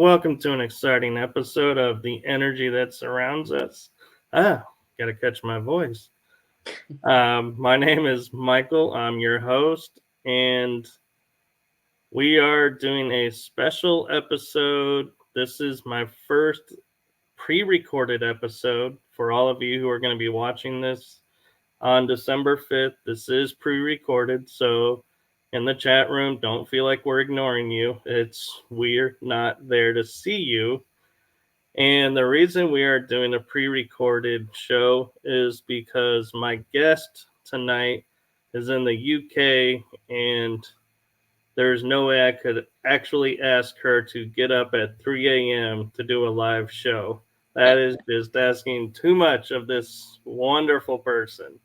welcome to an exciting episode of The Energy That Surrounds Us. Gotta catch my voice. My name is Michael. I'm your host, and we are doing a special episode. This is my first pre-recorded episode for all of you who are going to be watching this on December 5th. This is pre-recorded, so in the chat room, don't feel like we're ignoring you. We're not there to see you. And the reason we are doing a pre-recorded show is because my guest tonight is in the UK, and there's no way I could actually ask her to get up at 3 a.m. to do a live show. That is just asking too much of this wonderful person.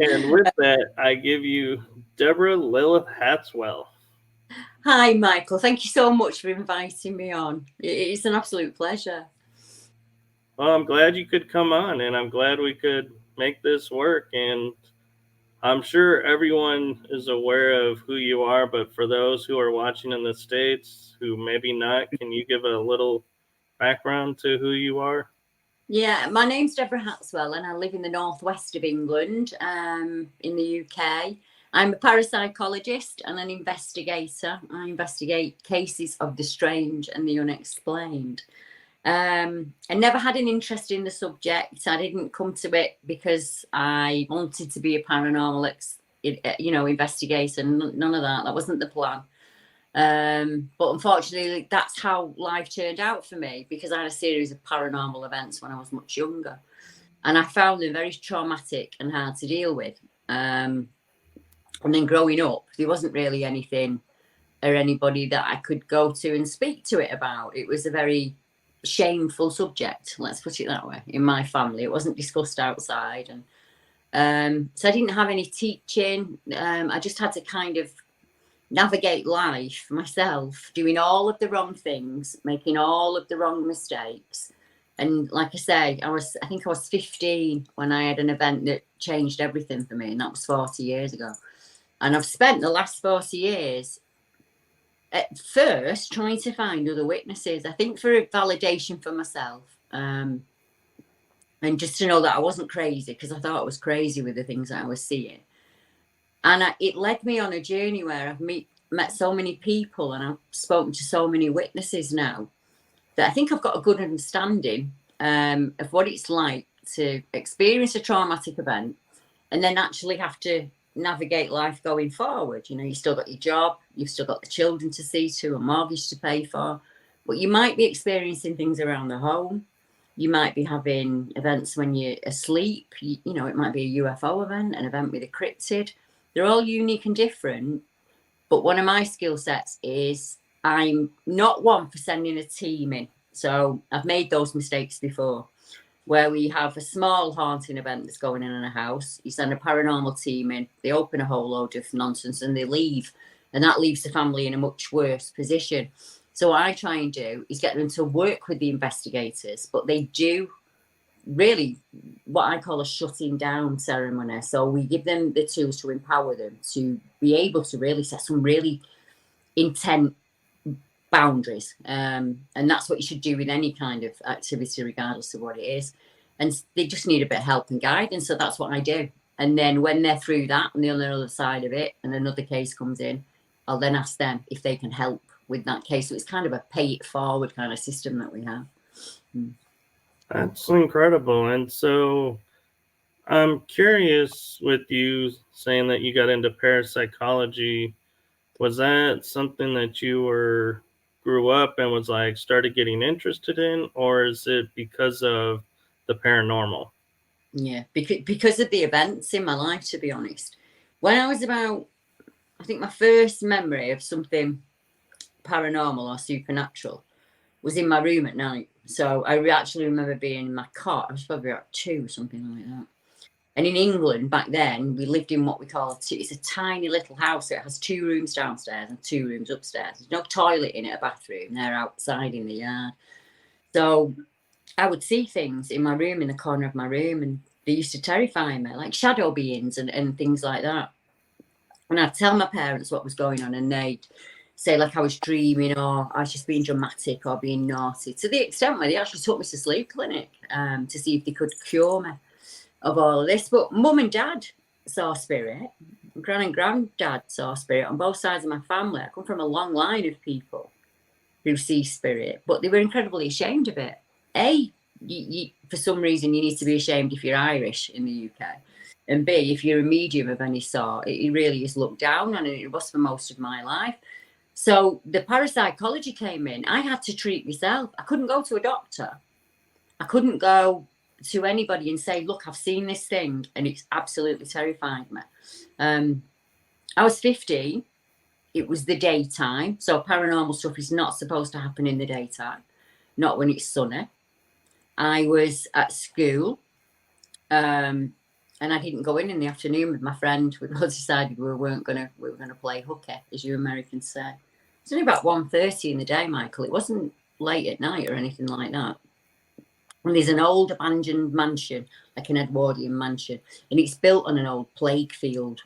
And with that, I give you Deborah Lilith Hatswell. Hi, Michael. Thank you so much for inviting me on. It's an absolute pleasure. Well, I'm glad you could come on, and I'm glad we could make this work. And I'm sure everyone is aware of who you are, but for those who are watching in the States who maybe not, can you give a little background to who you are? Yeah, my name's Deborah Hatswell, and I live in the northwest of England, in the UK. I'm a parapsychologist and an investigator. I investigate cases of the strange and the unexplained. I never had an interest in the subject. I didn't come to it because I wanted to be a paranormal, investigator. None of that. That wasn't the plan. But unfortunately, that's how life turned out for me, because I had a series of paranormal events when I was much younger, and I found them very traumatic and hard to deal with. And then growing up, there wasn't really anything or anybody that I could go to and speak to it about. It was a very shameful subject, let's put it that way, in my family. It wasn't discussed outside, and so I didn't have any teaching. I just had to kind of navigate life myself, doing all of the wrong things, making all of the wrong mistakes. And like I say, I think I was 15 when I had an event that changed everything for me, and that was 40 years ago. And I've spent the last 40 years at first trying to find other witnesses, I think for validation for myself, and just to know that I wasn't crazy, because I thought I was crazy with the things that I was seeing. And it led me on a journey where I've met so many people, and I've spoken to so many witnesses now, that I think I've got a good understanding of what it's like to experience a traumatic event and then actually have to navigate life going forward. You know, you still got your job, you've still got the children to see to, a mortgage to pay for, but you might be experiencing things around the home. You might be having events when you're asleep. You know, it might be a UFO event, an event with a cryptid. They're all unique and different. But one of my skill sets is I'm not one for sending a team in. So I've made those mistakes before, where we have a small haunting event that's going on in a house. You send a paranormal team in, they open a whole load of nonsense and they leave. And that leaves the family in a much worse position. So what I try and do is get them to work with the investigators, but they do really what I call a shutting down ceremony. So we give them the tools to empower them to be able to really set some really intent boundaries. And that's what you should do with any kind of activity, regardless of what it is. And they just need a bit of help and guidance. So that's what I do. And then when they're through that and they're on the other side of it and another case comes in, I'll then ask them if they can help with that case. So it's kind of a pay it forward kind of system that we have. That's incredible. And so I'm curious, with you saying that you got into parapsychology, was that something that you grew up and was like started getting interested in, or is it because of the paranormal? Yeah, because of the events in my life, to be honest. When I was about, I think my first memory of something paranormal or supernatural was in my room at night. So I actually remember being in my cot. I was probably about 2 or something like that. And in England back then, we lived in what we call it's a tiny little house. It has 2 rooms downstairs and 2 rooms upstairs. There's no toilet in it, a bathroom. They're outside in the yard. So I would see things in my room, in the corner of my room, and they used to terrify me, like shadow beings and things like that. And I'd tell my parents what was going on, and they'd say like I was dreaming or I was just being dramatic or being naughty, to the extent where they actually took me to sleep clinic to see if they could cure me of all of this. But mum and dad saw spirit. Gran and granddad saw spirit on both sides of my family. I come from a long line of people who see spirit, but they were incredibly ashamed of it. For some reason, you need to be ashamed if you're Irish in the UK. And B, if you're a medium of any sort, it really is looked down on, and it was for most of my life. So the parapsychology came in. I had to treat myself. I couldn't go to a doctor. I couldn't go to anybody and say, look, I've seen this thing, and it's absolutely terrified me. I was 15. It was the daytime. So paranormal stuff is not supposed to happen in the daytime, not when it's sunny. I was at school, and I didn't go in the afternoon with my friend. We both decided we were going to play hooky, as you Americans say. It's only about 1:30 in the day, Michael. It wasn't late at night or anything like that. And there's an old abandoned mansion, like an Edwardian mansion, and it's built on an old plague field.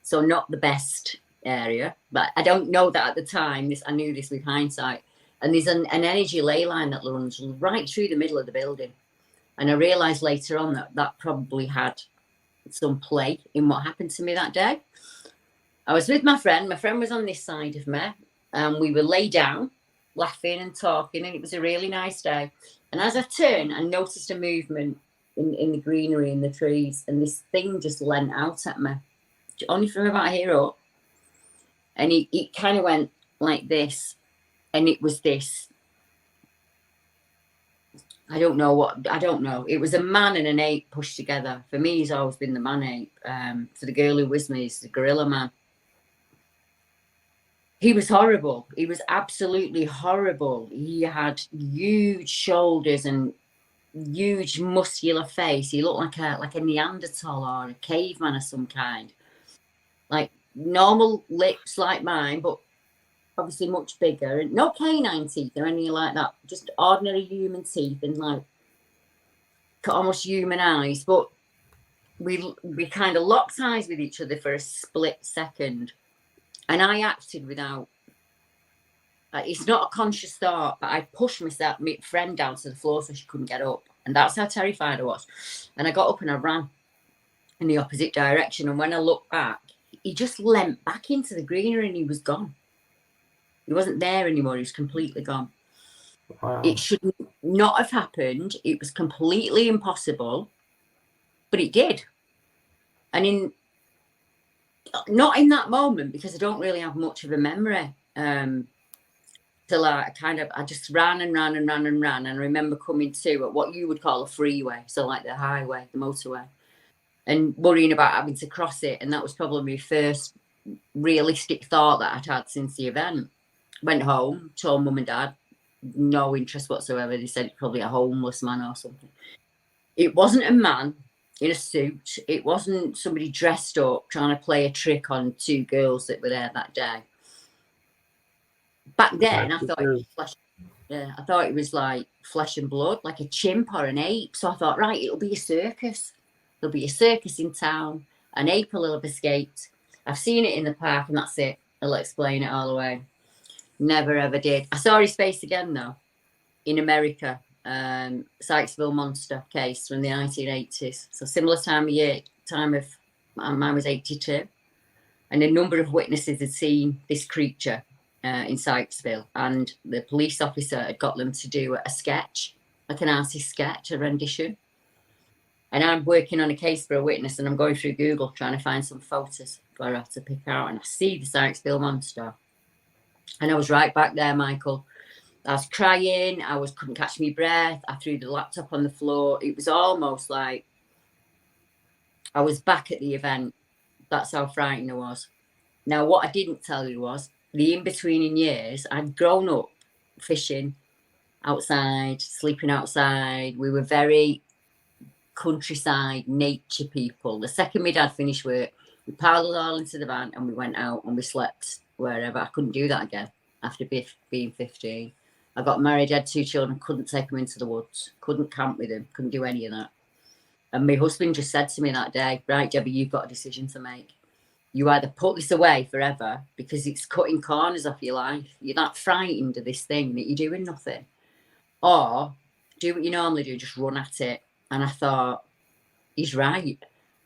So not the best area, but I don't know that at the time. I knew this with hindsight. And there's an energy ley line that runs right through the middle of the building. And I realised later on that probably had some play in what happened to me that day. I was with my friend. My friend was on this side of me, and we were laid down, laughing and talking, and it was a really nice day. And as I turned, I noticed a movement in the greenery and the trees, and this thing just leant out at me, only from about here up. And it kind of went like this, and it was this. I don't know. It was a man and an ape pushed together. For me, he's always been the man ape. For the girl who was me, he's the gorilla man. He was horrible. He was absolutely horrible. He had huge shoulders and huge muscular face. He looked like a Neanderthal or a caveman of some kind. Like normal lips like mine, but obviously much bigger. And no canine teeth or anything like that. Just ordinary human teeth and like almost human eyes. But we kind of locked eyes with each other for a split second. And I acted without, it's not a conscious thought, but I pushed my friend down to the floor so she couldn't get up. And that's how terrified I was. And I got up and I ran in the opposite direction. And when I looked back, he just leant back into the greenery and he was gone. He wasn't there anymore. He was completely gone. Wow. It should not have happened. It was completely impossible, but it did. And not in that moment, because I don't really have much of a memory. Till I just ran and ran and ran and ran. And I remember coming to at what you would call a freeway. So like the highway, the motorway, and worrying about having to cross it. And that was probably my first realistic thought that I'd had since the event. Went home, told mum and dad, no interest whatsoever. They said it's probably a homeless man or something. It wasn't a man in a suit. It wasn't somebody dressed up trying to play a trick on two girls that were there that day. Back then, I thought it was flesh. Yeah, I thought it was like flesh and blood, like a chimp or an ape. So I thought, right, it'll be a circus. There'll be a circus in town. An ape will have escaped. I've seen it in the park, and that's it. I'll explain it all the way. Never ever did. I saw his face again though, in America. Sykesville monster case from the 1980s. So similar time of mine was 82, and a number of witnesses had seen this creature in Sykesville, and the police officer had got them to do a sketch, like an artist sketch, a rendition. And I'm working on a case for a witness, and I'm going through Google trying to find some photos for her to pick out, and I see the Sykesville monster. And I was right back there, Michael. I was crying. Couldn't catch my breath. I threw the laptop on the floor. It was almost like I was back at the event. That's how frightened I was. Now, what I didn't tell you was the in-between years, I'd grown up fishing outside, sleeping outside. We were very countryside, nature people. The second my dad finished work, we piled it all into the van and we went out and we slept wherever. I couldn't do that again after being 15. I got married, had 2 children, couldn't take them into the woods, couldn't camp with them, couldn't do any of that. And my husband just said to me that day, right, Debbie, you've got a decision to make. you either put this away forever because it's cutting corners off your life. You're that frightened of this thing that you're doing nothing. Or do what you normally do, just run at it. And I thought, he's right.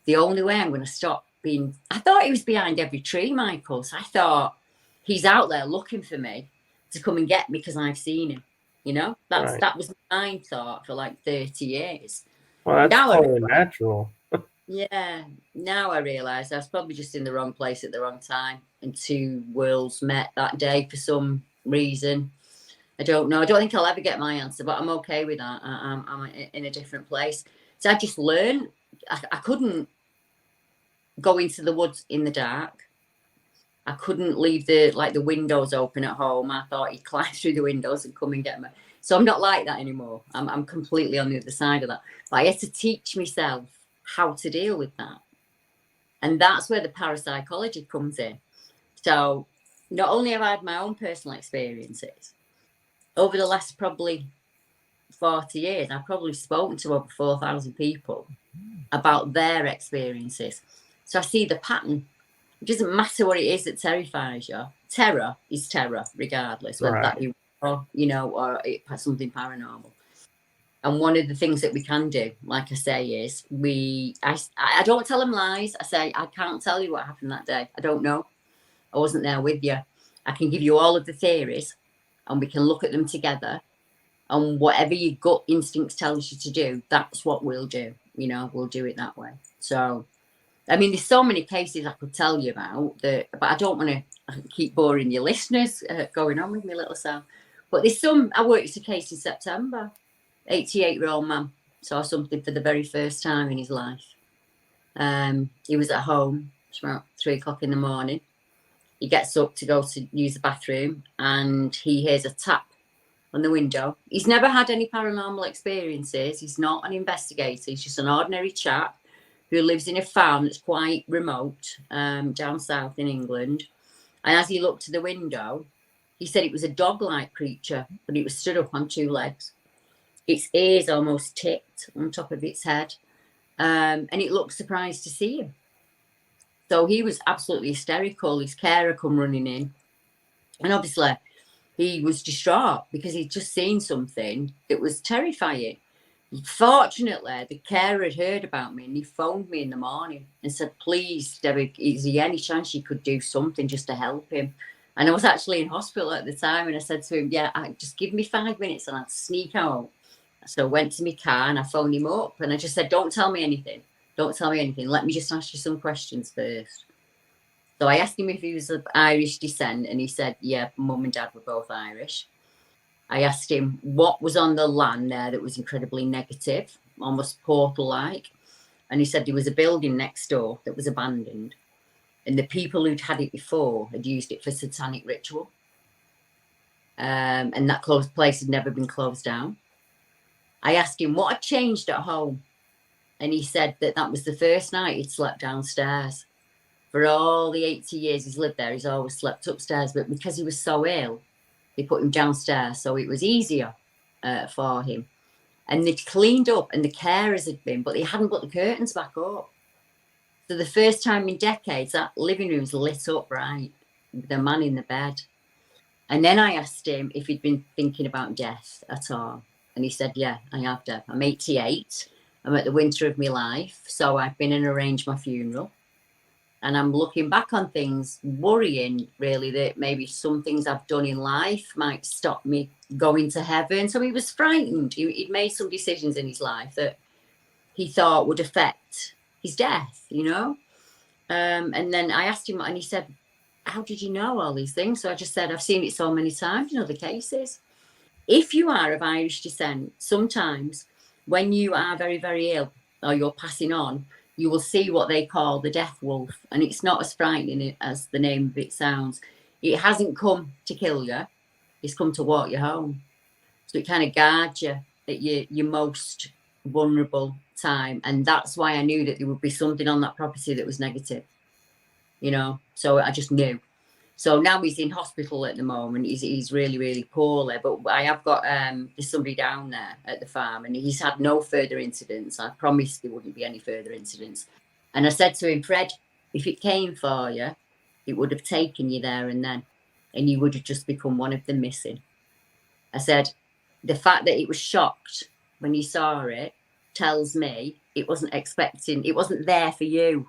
The only way I'm going to stop being... I thought he was behind every tree, Michael. So I thought, he's out there looking for me to come and get me because I've seen him. You know, that was my thought for like 30 years. Well, that's totally natural. Yeah, now I realise I was probably just in the wrong place at the wrong time, and two worlds met that day for some reason. I don't know. I don't think I'll ever get my answer, but I'm okay with that. I'm in a different place. So I just learned I couldn't go into the woods in the dark. I couldn't leave the windows open at home. I thought he'd climb through the windows and come and get me. So I'm not like that anymore. I'm completely on the other side of that. But I had to teach myself how to deal with that. And that's where the parapsychology comes in. So not only have I had my own personal experiences, over the last probably 40 years, I've probably spoken to over 4,000 people about their experiences. So I see the pattern. It doesn't matter what it is that terrifies you. Terror is terror, regardless, whether that be, or something paranormal. And one of the things that we can do, like I say, is I don't tell them lies. I say, I can't tell you what happened that day. I don't know. I wasn't there with you. I can give you all of the theories and we can look at them together. And whatever your gut instinct tells you to do, that's what we'll do. You know, we'll do it that way. So, I mean, there's so many cases I could tell you about, but I don't want to keep boring your listeners going on with me little self. But there's some, I worked a case in September. 88-year-old man saw something for the very first time in his life. He was at home. It's about 3 o'clock in the morning. He gets up to go to use the bathroom and he hears a tap on the window. He's never had any paranormal experiences. He's not an investigator. He's just an ordinary chap who lives in a farm that's quite remote down south in England. And as he looked to the window, he said it was a dog-like creature, but it was stood up on 2 legs. Its ears almost tipped on top of its head. And it looked surprised to see him. So he was absolutely hysterical. His carer come running in. And obviously, he was distraught because he'd just seen something that was terrifying. Fortunately, the carer had heard about me and he phoned me in the morning and said, please, Debbie, is there any chance you could do something just to help him? And I was actually in hospital at the time and I said to him, yeah, just give me 5 minutes and I'd sneak out. So I went to my car and I phoned him up and I just said, don't tell me anything. Don't tell me anything. Let me just ask you some questions first. So I asked him if he was of Irish descent and he said, yeah, mum and dad were both Irish. I asked him what was on the land there that was incredibly negative, almost portal-like. And he said there was a building next door that was abandoned. And the people who'd had it before had used it for satanic ritual. And that place had never been closed down. I asked him what had changed at home. And he said that was the first night he'd slept downstairs. For all the 80 years he's lived there, he's always slept upstairs. But because he was so ill, they put him downstairs. So it was easier for him. And they'd cleaned up and the carers had been, but they hadn't put the curtains back up. So the first time in decades, that living room's lit up right, with a man in the bed. And then I asked him if he'd been thinking about death at all. And he said, yeah, I have, Deb. I'm 88. I'm at the winter of my life. So I've been and arranged my funeral. And I'm looking back on things, worrying really that maybe some things I've done in life might stop me going to heaven. So he was frightened. He'd made some decisions in his life that he thought would affect his death, you know. And then I asked him and he said, how did you know all these things? So I just said, I've seen it so many times in other cases. If you are of Irish descent, sometimes when you are very, very ill or you're passing on, you will see what they call the death wolf. And it's not as frightening as the name of it sounds. It hasn't come to kill you. It's come to walk you home. So it kind of guards you at your most vulnerable time. And that's why I knew that there would be something on that property that was negative, you know. So I just knew. So now he's in hospital at the moment. He's really, really poorly. But I have got there's somebody down there at the farm and he's had no further incidents. I promised there wouldn't be any further incidents. And I said to him, Fred, If it came for you, it would have taken you there and then, and you would have just become one of the missing. I said, the fact that it was shocked when you saw it tells me it wasn't there for you.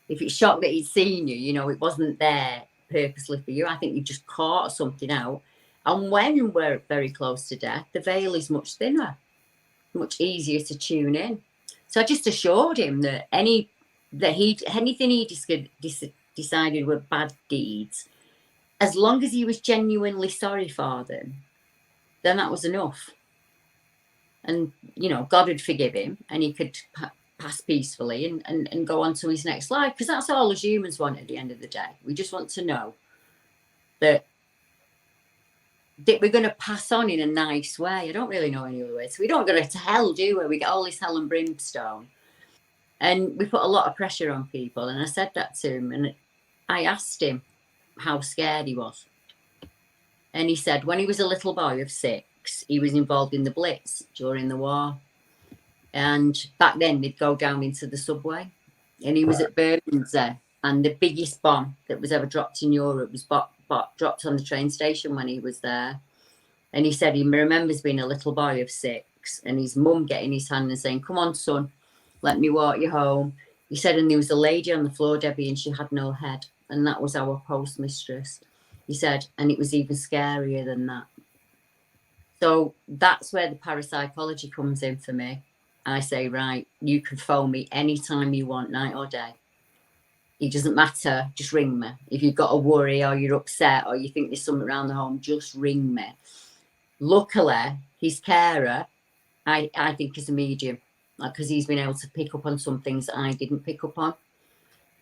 If it's shocked that he'd seen you, you know, it wasn't there purposely for you. I think you just caught something out. And when we're very close to death, the veil is much thinner, much easier to tune in. So I just assured him that anything he decided were bad deeds, as long as he was genuinely sorry for them, then that was enough. And, you know, God would forgive him and he could pass peacefully and go on to his next life. Because that's all as humans want at the end of the day. We just want to know that we're going to pass on in a nice way. I don't really know any other way. So we don't go to hell, do we? We get all this hell and brimstone. And we put a lot of pressure on people. And I said that to him. And I asked him how scared he was. And he said when he was a little boy of 6, he was involved in the Blitz during the war. And back then they'd go down into the subway. And he was at Bermondsey. And the biggest bomb that was ever dropped in Europe was dropped on the train station when he was there. And he said he remembers being a little boy of 6 and his mum getting his hand and saying, "Come on, son, let me walk you home." He said, and there was a lady on the floor, Debbie, and she had no head. And that was our postmistress. He said, and it was even scarier than that. So that's where the parapsychology comes in for me. I say, right, you can phone me anytime you want, night or day. It doesn't matter, just ring me. If you've got a worry or you're upset or you think there's something around the home, just ring me. Luckily, his carer, I think, is a medium, because he's been able to pick up on some things that I didn't pick up on.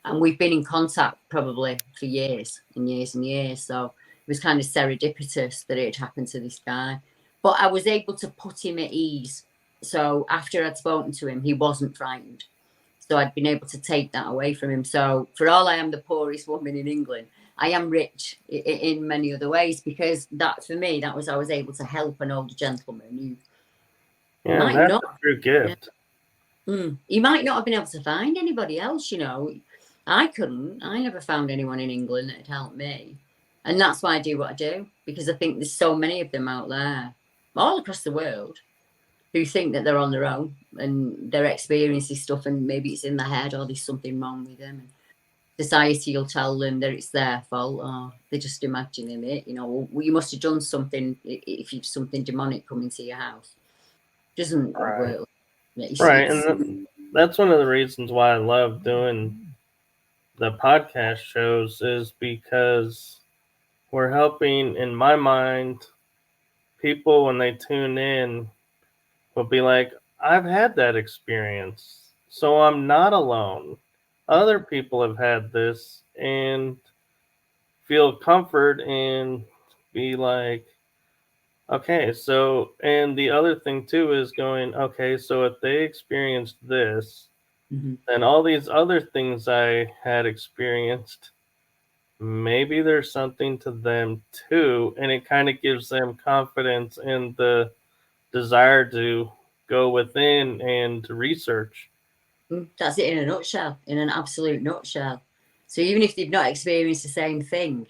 And we've been in contact probably for years and years and years. So it was kind of serendipitous that it had happened to this guy. But I was able to put him at ease. So after I'd spoken to him, he wasn't frightened. So I'd been able to take that away from him. So for all I am the poorest woman in England, I am rich in many other ways, because that, for me, that was, I was able to help an older gentleman who might that's not. a true gift. He might not have been able to find anybody else, you know. I couldn't. I never found anyone in England that had helped me. And that's why I do what I do, because I think there's so many of them out there, all across the world, who think that they're on their own and they're experiencing stuff, and maybe it's in their head or there's something wrong with them. And society will tell them that it's their fault, or they're just imagining it. You know, well, you must have done something if you've something demonic coming to your house. It doesn't work. And that's one of the reasons why I love doing the podcast shows, is because we're helping, in my mind, people when they tune in will be like, I've had that experience, so I'm not alone. Other people have had this, and feel comfort and be like, okay, so, and the other thing too is going, okay, so if they experienced this, then all these other things I had experienced, maybe there's something to them too. And it kind of gives them confidence and the desire to go within and to research. That's it in a nutshell, in an absolute nutshell. So even if they've not experienced the same thing,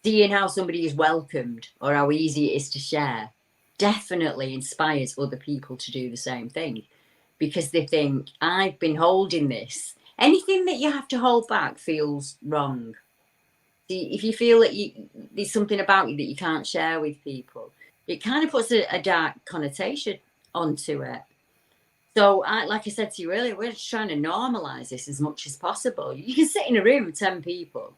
seeing how somebody is welcomed or how easy it is to share definitely inspires other people to do the same thing, because they think, I've been holding this. Anything that you have to hold back feels wrong. See, if you feel that there's something about you that you can't share with people, it kind of puts a dark connotation onto it. So, like I said to you earlier, we're just trying to normalise this as much as possible. You can sit in a room with 10 people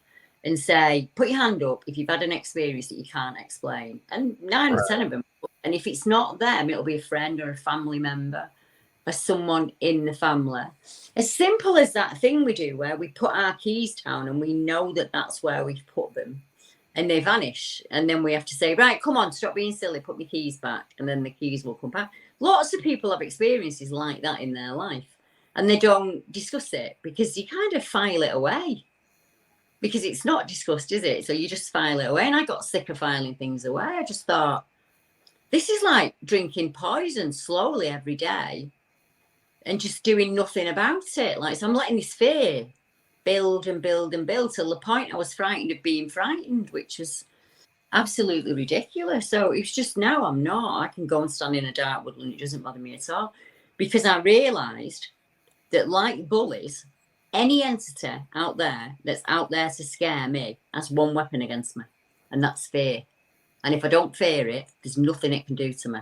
and say, put your hand up if you've had an experience that you can't explain. And 9 or 10 of them. And if it's not them, it'll be a friend or a family member or someone in the family. As simple as that thing we do where we put our keys down and we know that that's where we've put them, and they vanish. And then we have to say, right, come on, stop being silly, put my keys back. And then the keys will come back. Lots of people have experiences like that in their life, and they don't discuss it because you kind of file it away, because it's not discussed, is it? So you just file it away. And I got sick of filing things away. I just thought, this is like drinking poison slowly every day. and just doing nothing about it. Like, so I'm letting this fear build and build and build till the point I was frightened of being frightened, which was absolutely ridiculous. So it's just, now I'm not. I can go and stand in a dark woodland. It doesn't bother me at all, because I realised that, like bullies, any entity out there that's out there to scare me has one weapon against me, and that's fear. And if I don't fear it, there's nothing it can do to me.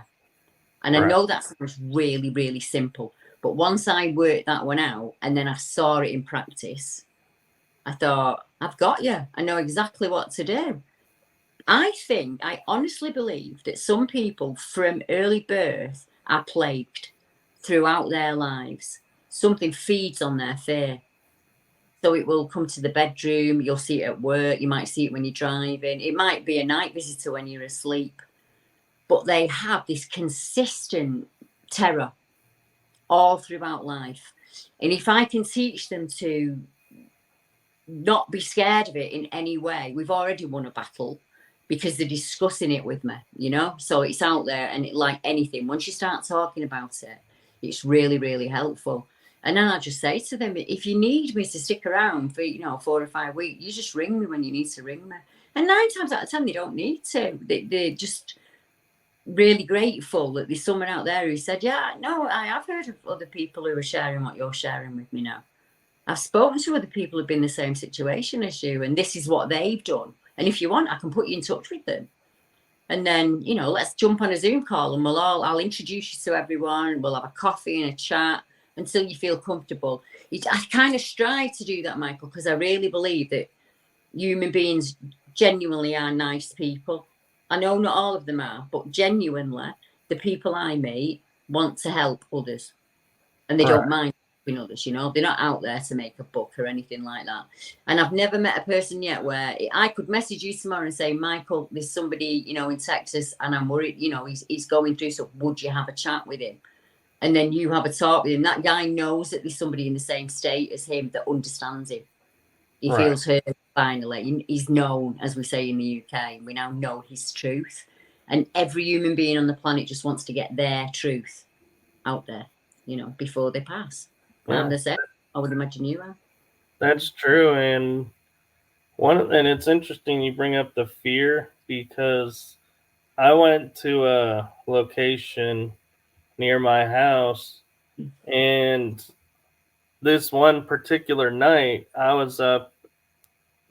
And I know that sounds really, really simple, but once I worked that one out and then I saw it in practice, I thought, I've got you. I know exactly what to do. I honestly believe that some people from early birth are plagued throughout their lives. Something feeds on their fear. So it will come to the bedroom, you'll see it at work, you might see it when you're driving, it might be a night visitor when you're asleep. But they have this consistent terror all throughout life. And if I can teach them to not be scared of it in any way, we've already won a battle, because they're discussing it with me, you know? So it's out there, and like anything, once you start talking about it, it's really, really helpful. And then I just say to them, if you need me to stick around for, 4 or 5 weeks, you just ring me when you need to ring me. And 9 times out of 10, they don't need to. They're just really grateful that there's someone out there who said, yeah, no, I have heard of other people who are sharing what you're sharing with me now. I've spoken to other people who've been in the same situation as you, and this is what they've done. And if you want, I can put you in touch with them. And then, let's jump on a Zoom call, and I'll introduce you to everyone. We'll have a coffee and a chat until you feel comfortable. I kind of strive to do that, Michael, because I really believe that human beings genuinely are nice people. I know not all of them are, but genuinely, the people I meet want to help others, and they don't mind helping others. They're not out there to make a buck or anything like that. And I've never met a person yet where I could message you tomorrow and say, Michael, there's somebody, in Texas, and I'm worried, he's going through, so would you have a chat with him? And then you have a talk with him. That guy knows that there's somebody in the same state as him that understands him. He feels heard finally. He's known, as we say in the UK. We now know his truth. And every human being on the planet just wants to get their truth out there, before they pass. Yeah. And I would imagine you are. That's true. And it's interesting you bring up the fear, because I went to a location near my house, and this one particular night I was up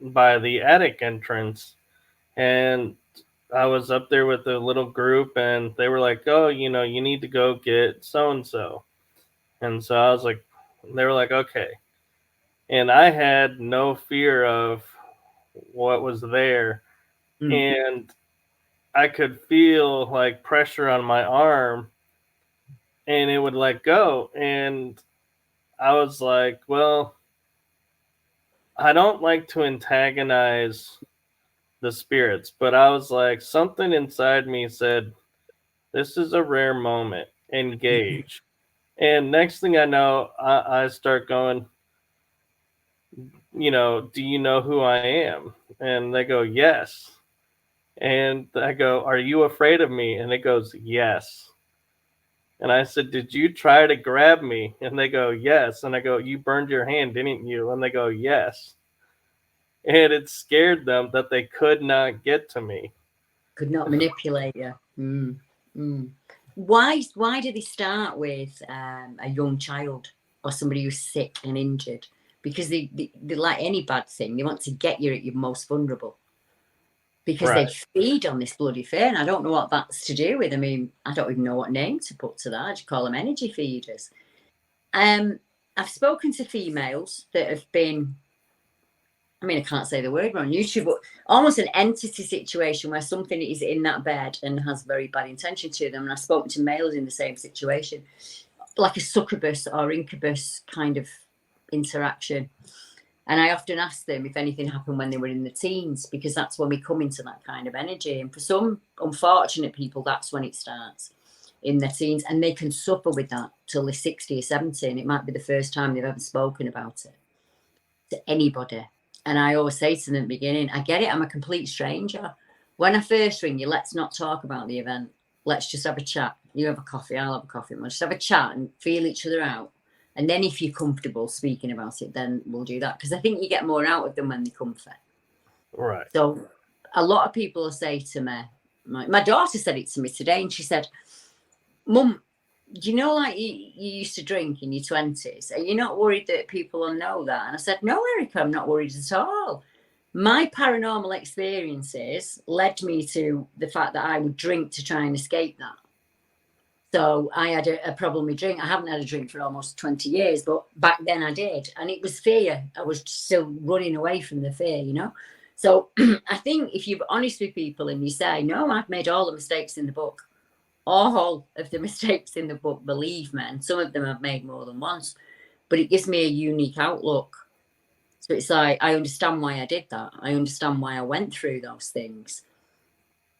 by the attic entrance, and I was up there with a little group, and they were like, oh, you need to go get so-and-so. And so I was like, they were like, okay. And I had no fear of what was there. And I could feel like pressure on my arm, and it would let go. And I was like, well, I don't like to antagonize the spirits, but I was like, something inside me said, this is a rare moment, engage. And next thing I know, I start going, do you know who I am? And they go, yes. And I go, are you afraid of me? And it goes, yes. And I said, did you try to grab me? And they go, yes. And I go, you burned your hand, didn't you? And they go, yes. And it scared them that they could not get to me. Could not manipulate you. Why do they start with a young child or somebody who's sick and injured? Because they like any bad thing, they want to get you at your most vulnerable. Because they feed on this bloody fear. And I don't know what that's to do with. I mean, I don't even know what name to put to that. I just call them energy feeders. I've spoken to females that have been, I can't say the word on YouTube, but almost an entity situation where something is in that bed and has very bad intention to them. And I've spoken to males in the same situation, like a succubus or incubus kind of interaction. And I often ask them if anything happened when they were in the teens, because that's when we come into that kind of energy. And for some unfortunate people, that's when it starts, in their teens. And they can suffer with that till they're 60 or 70. And it might be the first time they've ever spoken about it to anybody. And I always say to them at the beginning, I get it, I'm a complete stranger. When I first ring you, let's not talk about the event. Let's just have a chat. You have a coffee, I'll have a coffee. We'll just have a chat and feel each other out. And then if you're comfortable speaking about it, then we'll do that. Because I think you get more out of them when they comfort. Right. So a lot of people say to me, my daughter said it to me today, and she said, Mum, do you know, like you used to drink in your 20s? Are you not worried that people will know that? And I said, no, Erica, I'm not worried at all. My paranormal experiences led me to the fact that I would drink to try and escape that. So I had a problem with drink. I haven't had a drink for almost 20 years, but back then I did. And it was fear. I was still running away from the fear, you know? So I think if you're honest with people and you say, no, I've made all the mistakes in the book, all of the mistakes in the book, believe me, and some of them I've made more than once, but it gives me a unique outlook. So it's like, I understand why I did that. I understand why I went through those things.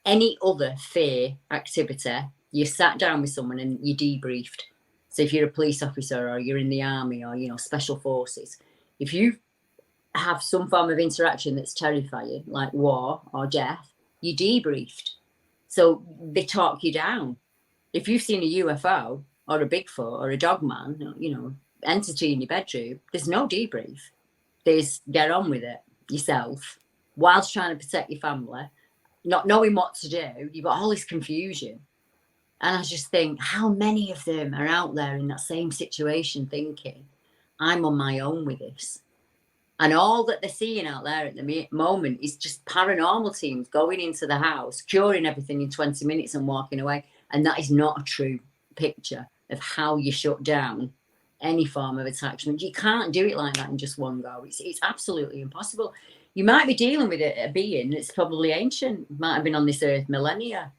Any other fear activity, you sat down with someone and you debriefed. So if you're a police officer or you're in the army or, you know, special forces, if you have some form of interaction that's terrifying, like war or death, you debriefed. So they talk you down. If you've seen a UFO or a Bigfoot or a Dogman, you know, entity in your bedroom, there's no debrief. There's get on with it yourself whilst trying to protect your family, not knowing what to do. You've got all this confusion. And I just think, how many of them are out there in that same situation thinking, I'm on my own with this? And all that they're seeing out there at the moment is just paranormal teams going into the house, curing everything in 20 minutes and walking away. And that is not a true picture of how you shut down any form of attachment. You can't do it like that in just one go. It's absolutely impossible. You might be dealing with a being that's probably ancient, might have been on this earth millennia.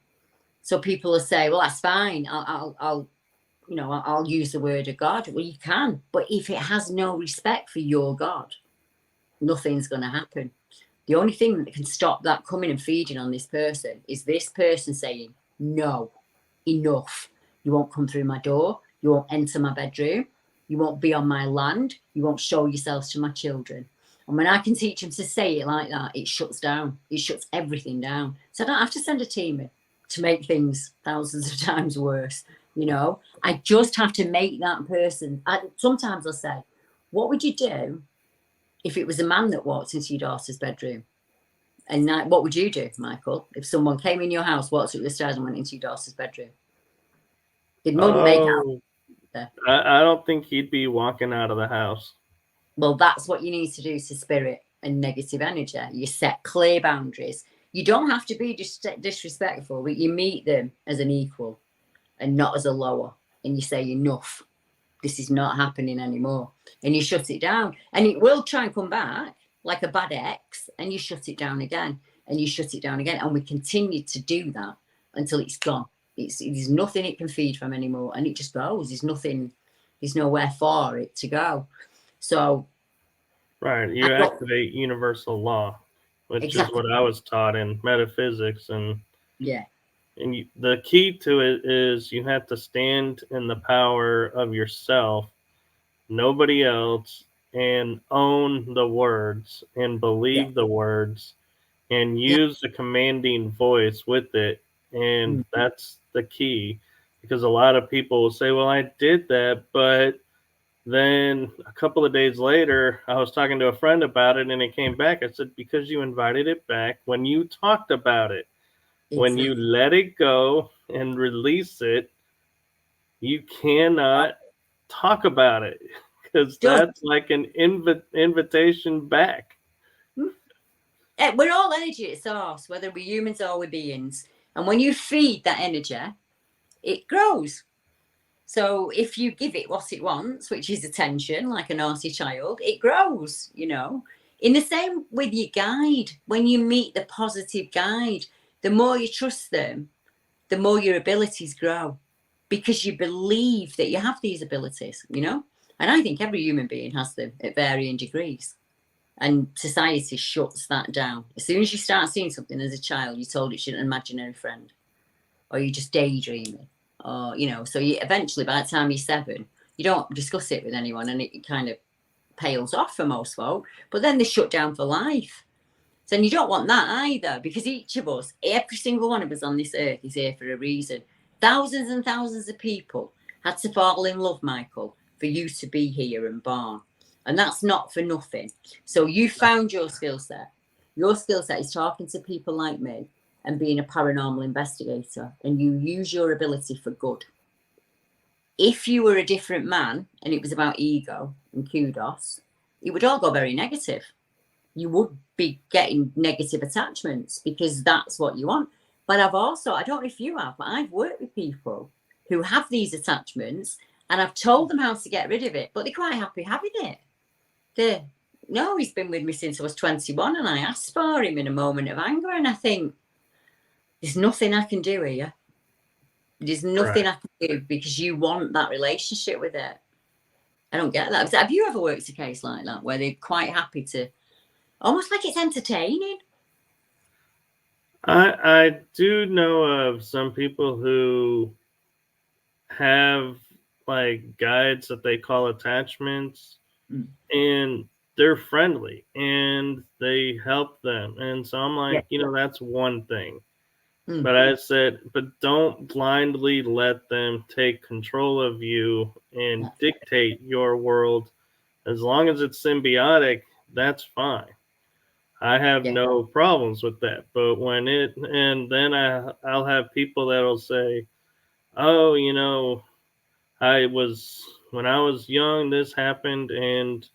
So people will say, well, that's fine. I'll use the word of God. Well, you can. But if it has no respect for your God, nothing's going to happen. The only thing that can stop that coming and feeding on this person is this person saying, no, enough. You won't come through my door. You won't enter my bedroom. You won't be on my land. You won't show yourselves to my children. And when I can teach them to say it like that, it shuts down. It shuts everything down. So I don't have to send a team in to make things thousands of times worse. You know, I just have to make that person. Sometimes I'll say, what would you do if it was a man that walked into your daughter's bedroom? And what would you do, Michael, if someone came in your house, walked up the stairs and went into your daughter's bedroom? Did Mum make out there? I don't think he'd be walking out of the house. Well, that's what you need to do to spirit and negative energy. You set clear boundaries. You don't have to be disrespectful, but you meet them as an equal and not as a lower. And you say, enough. This is not happening anymore. And you shut it down. And it will try and come back like a bad ex, and you shut it down again, and you shut it down again. And we continue to do that until it's gone. There's nothing it can feed from anymore. And it just goes. There's nowhere for it to go. So. Right. You activate universal law, which Exactly. is what I was taught in metaphysics. And yeah. And the key to it is you have to stand in the power of yourself, nobody else, and own the words and believe the words and use the commanding voice with it. And that's the key, because a lot of people will say, well, I did that, but then a couple of days later, I was talking to a friend about it and it came back. I said, because you invited it back when you talked about it. When you let it go and release it, you cannot talk about it, because that's like an invitation back. We're all energy at source, whether we're humans or we're beings. And when you feed that energy, it grows. So if you give it what it wants, which is attention, like a naughty child, it grows, you know. In the same with your guide, when you meet the positive guide, the more you trust them, the more your abilities grow, because you believe that you have these abilities, you know. And I think every human being has them at varying degrees. And society shuts that down. As soon as you start seeing something as a child, you're told it's an imaginary friend, or you're just daydreaming, or, you know, so you eventually, by the time you're 7, you don't discuss it with anyone, and it kind of pales off for most folk. But then they shut down for life. So you don't want that either, because each of us, every single one of us on this earth is here for a reason. Thousands and thousands of people had to fall in love, Michael, for you to be here and born. And that's not for nothing. So you found your skill set. Your skill set is talking to people like me and being a paranormal investigator, and you use your ability for good. If you were a different man and it was about ego and kudos, it would all go very negative. You would be getting negative attachments because that's what you want. But I don't know if you have, but I've worked with people who have these attachments and I've told them how to get rid of it, but they're quite happy having it. No, he's been with me since I was 21 and I asked for him in a moment of anger, and I think there's nothing I can do here. There's nothing I can do because you want that relationship with it. I don't get that. Have you ever worked a case like that where they're quite happy to, almost like it's entertaining? I do know of some people who have like guides that they call attachments, and they're friendly and they help them. And so I'm like, that's one thing. But I said, but don't blindly let them take control of you and dictate your world. As long as it's symbiotic, that's fine. I have no problems with that. But and then I'll have people that'll say, oh, when I was young, this happened, and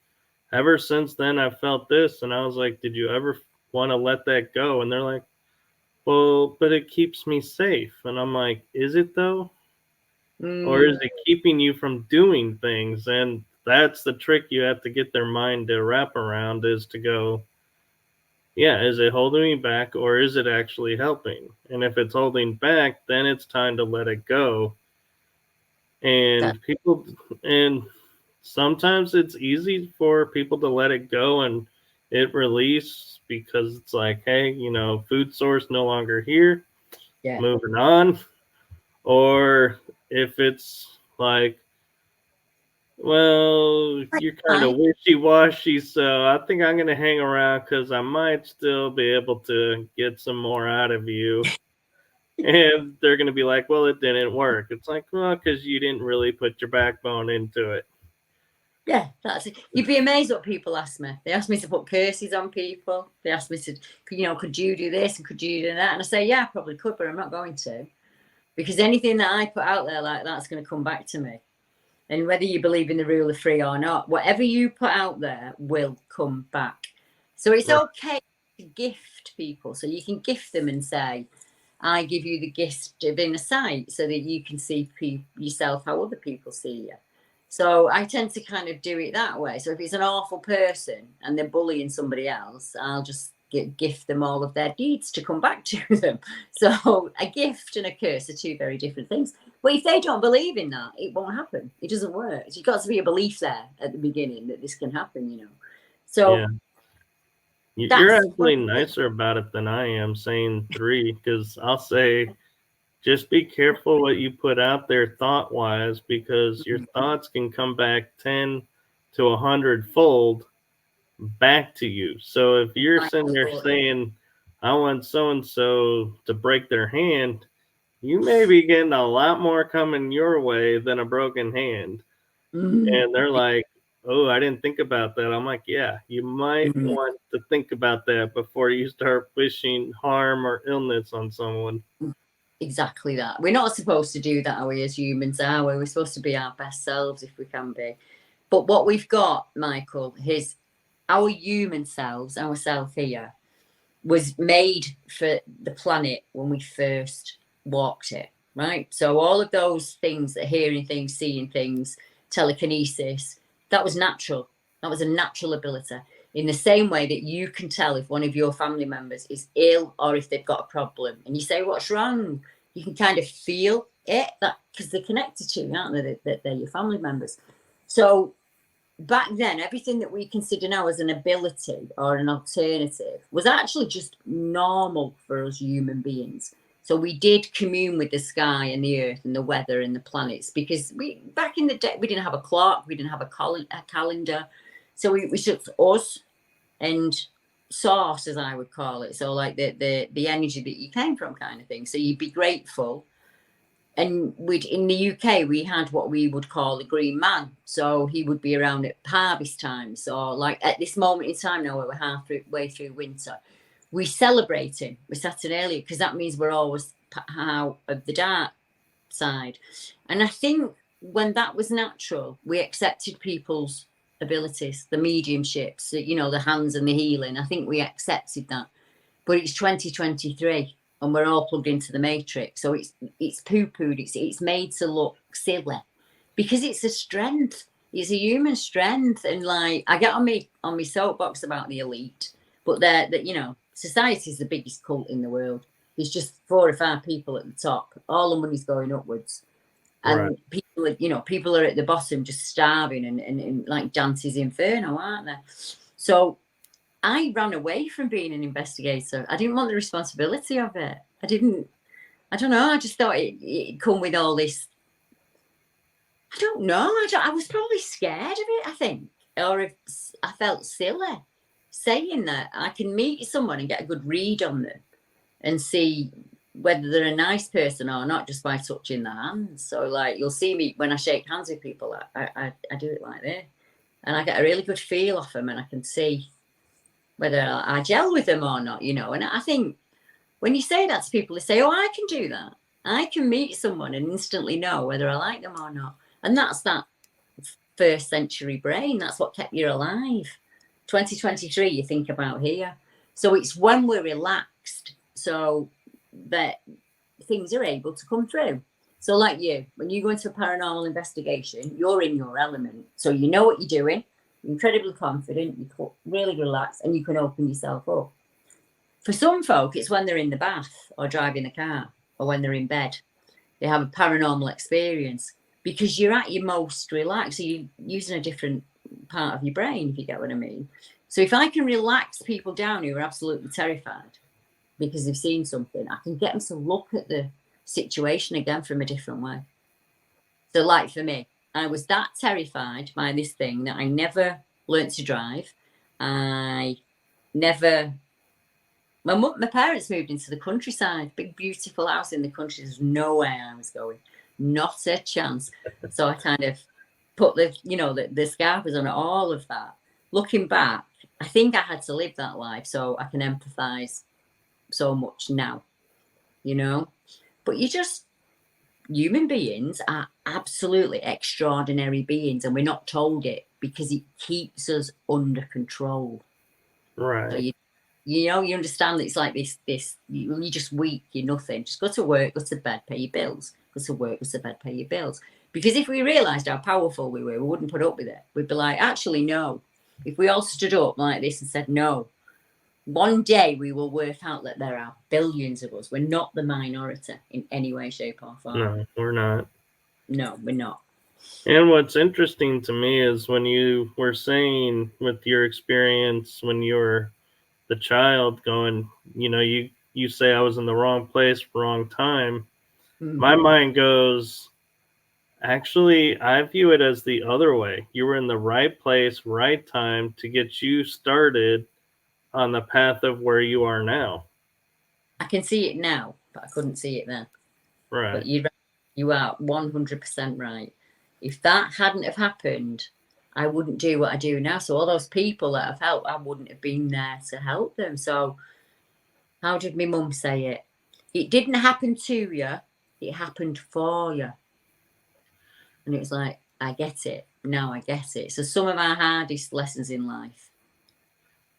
ever since then I felt this. And I was like, did you ever want to let that go? And they're like, well, but it keeps me safe. And I'm like, is it though? Or is it keeping you from doing things? And that's the trick you have to get their mind to wrap around, is to go, yeah, is it holding me back or is it actually helping? And if it's holding back, then it's time to let it go. And sometimes it's easy for people to let it go and it release because it's like, hey, food source no longer here, moving on. Or if it's like, well, you're kind of wishy-washy, so I think I'm going to hang around because I might still be able to get some more out of you. And they're going to be like, well, it didn't work. It's like, well, because you didn't really put your backbone into it. Yeah, that's it. You'd be amazed what people ask me. They ask me to put curses on people. They ask me to, could you do this and could you do that? And I say, yeah, I probably could, but I'm not going to. Because anything that I put out there like that's going to come back to me. And whether you believe in the rule of three or not, whatever you put out there will come back. So it's okay to gift people. So you can gift them and say, I give you the gift of inner sight so that you can see yourself how other people see you. So I tend to kind of do it that way. So if it's an awful person and they're bullying somebody else, I'll just gift them all of their deeds to come back to them. So a gift and a curse are two very different things. But if they don't believe in that, it won't happen. It doesn't work. You've got to be a belief there at the beginning that this can happen, So you're actually nicer about it than I am, saying 3, because I'll say, just be careful what you put out there thought-wise, because your thoughts can come back 10 to 100-fold back to you. So if you're sitting there saying, I want so-and-so to break their hand, you may be getting a lot more coming your way than a broken hand. And they're like, oh, I didn't think about that. I'm like, yeah, you might want to think about that before you start wishing harm or illness on someone. Exactly that. We're not supposed to do that, are we, as humans, are we? We're supposed to be our best selves if we can be. But what we've got, Michael, is our human selves, our self here, was made for the planet when we first walked it, right? So all of those things, that hearing things, seeing things, telekinesis, that was natural. That was a natural ability. In the same way that you can tell if one of your family members is ill or if they've got a problem, and you say, what's wrong? You can kind of feel it, that because they're connected to you, aren't they? That they're your family members. So back then, everything that we consider now as an ability or an alternative was actually just normal for us human beings. So we did commune with the sky and the earth and the weather and the planets, because back in the day, we didn't have a clock, we didn't have a calendar. So we just us and source, as I would call it. So like the energy that you came from, kind of thing. So you'd be grateful And in the UK, we had what we would call a green man. So he would be around at harvest time. So like at this moment in time now, where we're halfway through winter, we celebrate him. We're Saturnalia because that means we're always out of the dark side. And I think when that was natural, we accepted people's abilities, the mediumships, you know, the hands and the healing. I think we accepted that. But it's 2023 and we're all plugged into the matrix. So it's poo-pooed. It's made to look silly because it's a strength. It's a human strength. And like, I get on my soapbox about the elite, but that you know, society is the biggest cult in the world. There's just 4 or 5 people at the top. All the money's going upwards. And people are at the bottom just starving and like Dante's Inferno, aren't they? So I ran away from being an investigator. I didn't want the responsibility of it. I don't know. I just thought it'd come with all this. I don't know. I was probably scared of it, I think. Or if I felt silly saying that I can meet someone and get a good read on them and see whether they're a nice person or not just by touching their hands. So like you'll see me when I shake hands with people, I do it like this. And I get a really good feel off them and I can see whether I gel with them or not, you know. And I think when you say that to people, they say, oh, I can do that. I can meet someone and instantly know whether I like them or not. And that's that first century brain. That's what kept you alive. 2023, you think about here. So it's when we're relaxed so that things are able to come through. So like you, when you go into a paranormal investigation, you're in your element. So you know what you're doing. You're incredibly confident, you're really relaxed, and you can open yourself up. For some folk, it's when they're in the bath or driving the car or when they're in bed. They have a paranormal experience because you're at your most relaxed. So you're using a different part of your brain, if you get what I mean. So if I can relax people down who are absolutely terrified because they've seen something, I can get them to look at the situation again from a different way. So like for me, I was that terrified by this thing that I never learnt to drive. My parents moved into the countryside, big beautiful house in the country. There's no way I was going, not a chance. So I kind of put the scarpers on all of that. Looking back, I think I had to live that life so I can empathise so much now, you know. But human beings are absolutely extraordinary beings, and we're not told it because it keeps us under control. Right. So you understand that it's like this. You're just weak. You're nothing. Just go to work, go to bed, pay your bills. Go to work, go to bed, pay your bills. Because if we realised how powerful we were, we wouldn't put up with it. We'd be like, actually, no. If we all stood up like this and said, no, one day we will work out that there are billions of us. We're not the minority in any way, shape, or form. No, we're not. No, we're not. And what's interesting to me is when you were saying with your experience when you were the child going, you know, you say I was in the wrong place, wrong time. Mm-hmm. My mind goes, actually, I view it as the other way. You were in the right place, right time to get you started on the path of where you are now. I can see it now, but I couldn't see it then. Right. But you are 100% right. If that hadn't have happened, I wouldn't do what I do now. So all those people that have helped, I wouldn't have been there to help them. So how did my mum say it? It didn't happen to you. It happened for you. And it was like, I get it. Now I get it. So some of our hardest lessons in life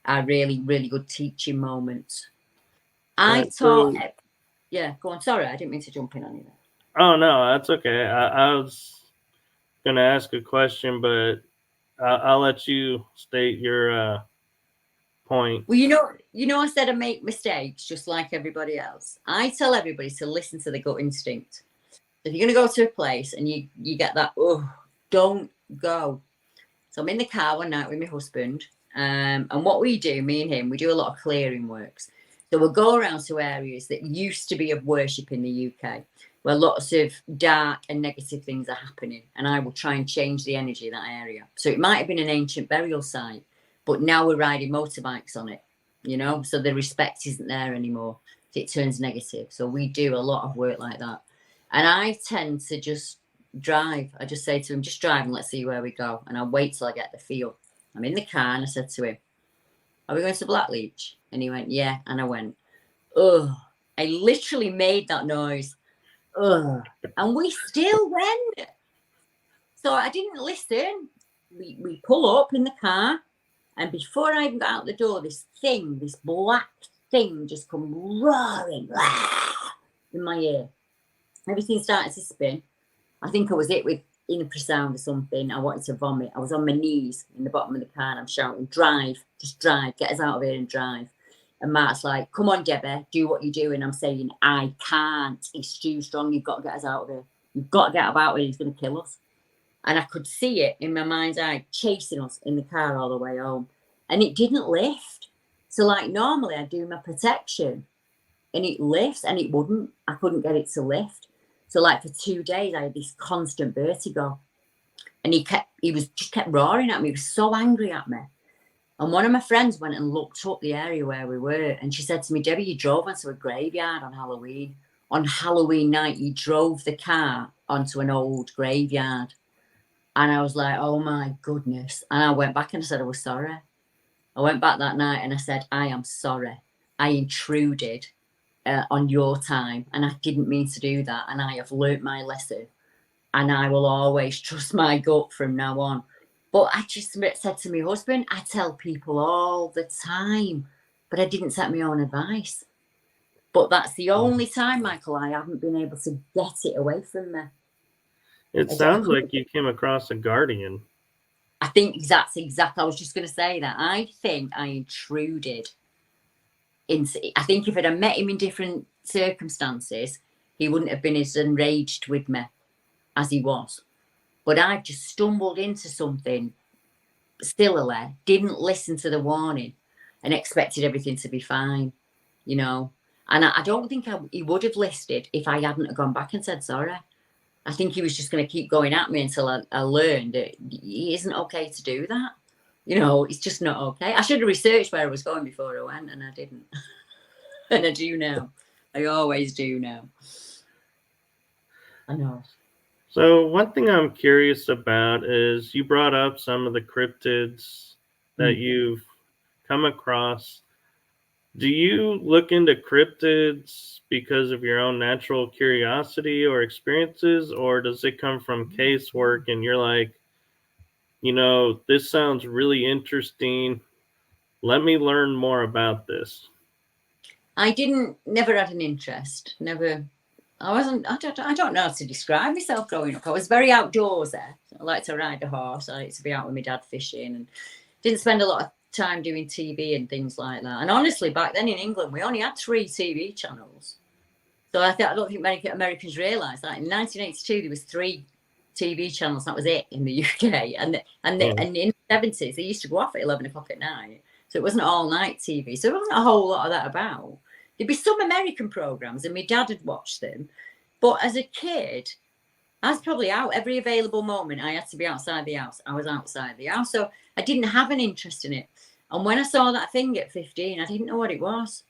are really, really good teaching moments. Yeah, go on. Sorry, I didn't mean to jump in on you there. Oh, no, that's okay. I was going to ask a question, but I'll let you state your point. Well, you know, I said I make mistakes just like everybody else. I tell everybody to listen to the gut instinct. If you're going to go to a place and you get that, don't go. So I'm in the car one night with my husband, and what we do, me and him, we do a lot of clearing works. So we'll go around to areas that used to be of worship in the UK, where lots of dark and negative things are happening, and I will try and change the energy of that area. So it might have been an ancient burial site, but now we're riding motorbikes on it, you know, so the respect isn't there anymore. It turns negative. So we do a lot of work like that. And I tend to just drive. I just say to him, just drive and let's see where we go. And I'll wait till I get the feel. I'm in the car and I said to him, are we going to Blackleach? And he went, yeah. And I went, ugh. I literally made that noise. Ugh. And we still went. So I didn't listen. We pull up in the car. And before I even got out the door, this black thing just come roaring in my ear. Everything started to spin. I think I was hit with infrasound or something. I wanted to vomit. I was on my knees in the bottom of the car and I'm shouting, drive, just drive, get us out of here and drive. And Mark's like, come on, Deborah, do what you do. And I'm saying, I can't. It's too strong. You've got to get us out of here. You've got to get out of here. He's going to kill us. And I could see it in my mind's eye, chasing us in the car all the way home. And it didn't lift. So like normally I do my protection and it lifts and it wouldn't. I couldn't get it to lift. So like for 2 days I had this constant vertigo. And he just kept roaring at me. He was so angry at me. And one of my friends went and looked up the area where we were. And she said to me, Debbie, you drove onto a graveyard on Halloween. On Halloween night, you drove the car onto an old graveyard. And I was like, oh my goodness. And I went back and I said, I was sorry. I went back that night and I said, I am sorry. I intruded on your time and I didn't mean to do that. And I have learnt my lesson. And I will always trust my gut from now on. But I just said to my husband, I tell people all the time, but I didn't take my own advice. But that's the only time, Michael, I haven't been able to get it away from me. It sounds like you came across a guardian. I think that's exactly, I was just going to say that. I think I intruded into, I think if I'd have met him in different circumstances, he wouldn't have been as enraged with me as he was. But I just stumbled into something stillily, didn't listen to the warning and expected everything to be fine, you know. And I don't think he would have listed if I hadn't gone back and said sorry. I think he was just going to keep going at me until I learned that it isn't okay to do that. You know, it's just not okay. I should have researched where I was going before I went, and I didn't. And I do now. I always do now. I know. So one thing I'm curious about is you brought up some of the cryptids that you've come across. Do you look into cryptids because of your own natural curiosity or experiences, or does it come from casework and you're like, you know, this sounds really interesting. Let me learn more about this. I never had an interest. Never. I don't know how to describe myself growing up. I was very outdoorsy. I like to ride a horse. I like to be out with my dad fishing and didn't spend a lot of time doing TV and things like that. And honestly, back then in England, we only had 3 TV channels. So I don't think many Americans realise that. In 1982, there was 3 TV channels. That was it in the UK. And in the 70s, they used to go off at 11 o'clock at night. So it wasn't all night TV. So there wasn't a whole lot of that about. There'd be some American programs and my dad had watched them. But as a kid, I was probably out every available moment. I had to be outside the house. I was outside the house. So I didn't have an interest in it. And when I saw that thing at 15, I didn't know what it was.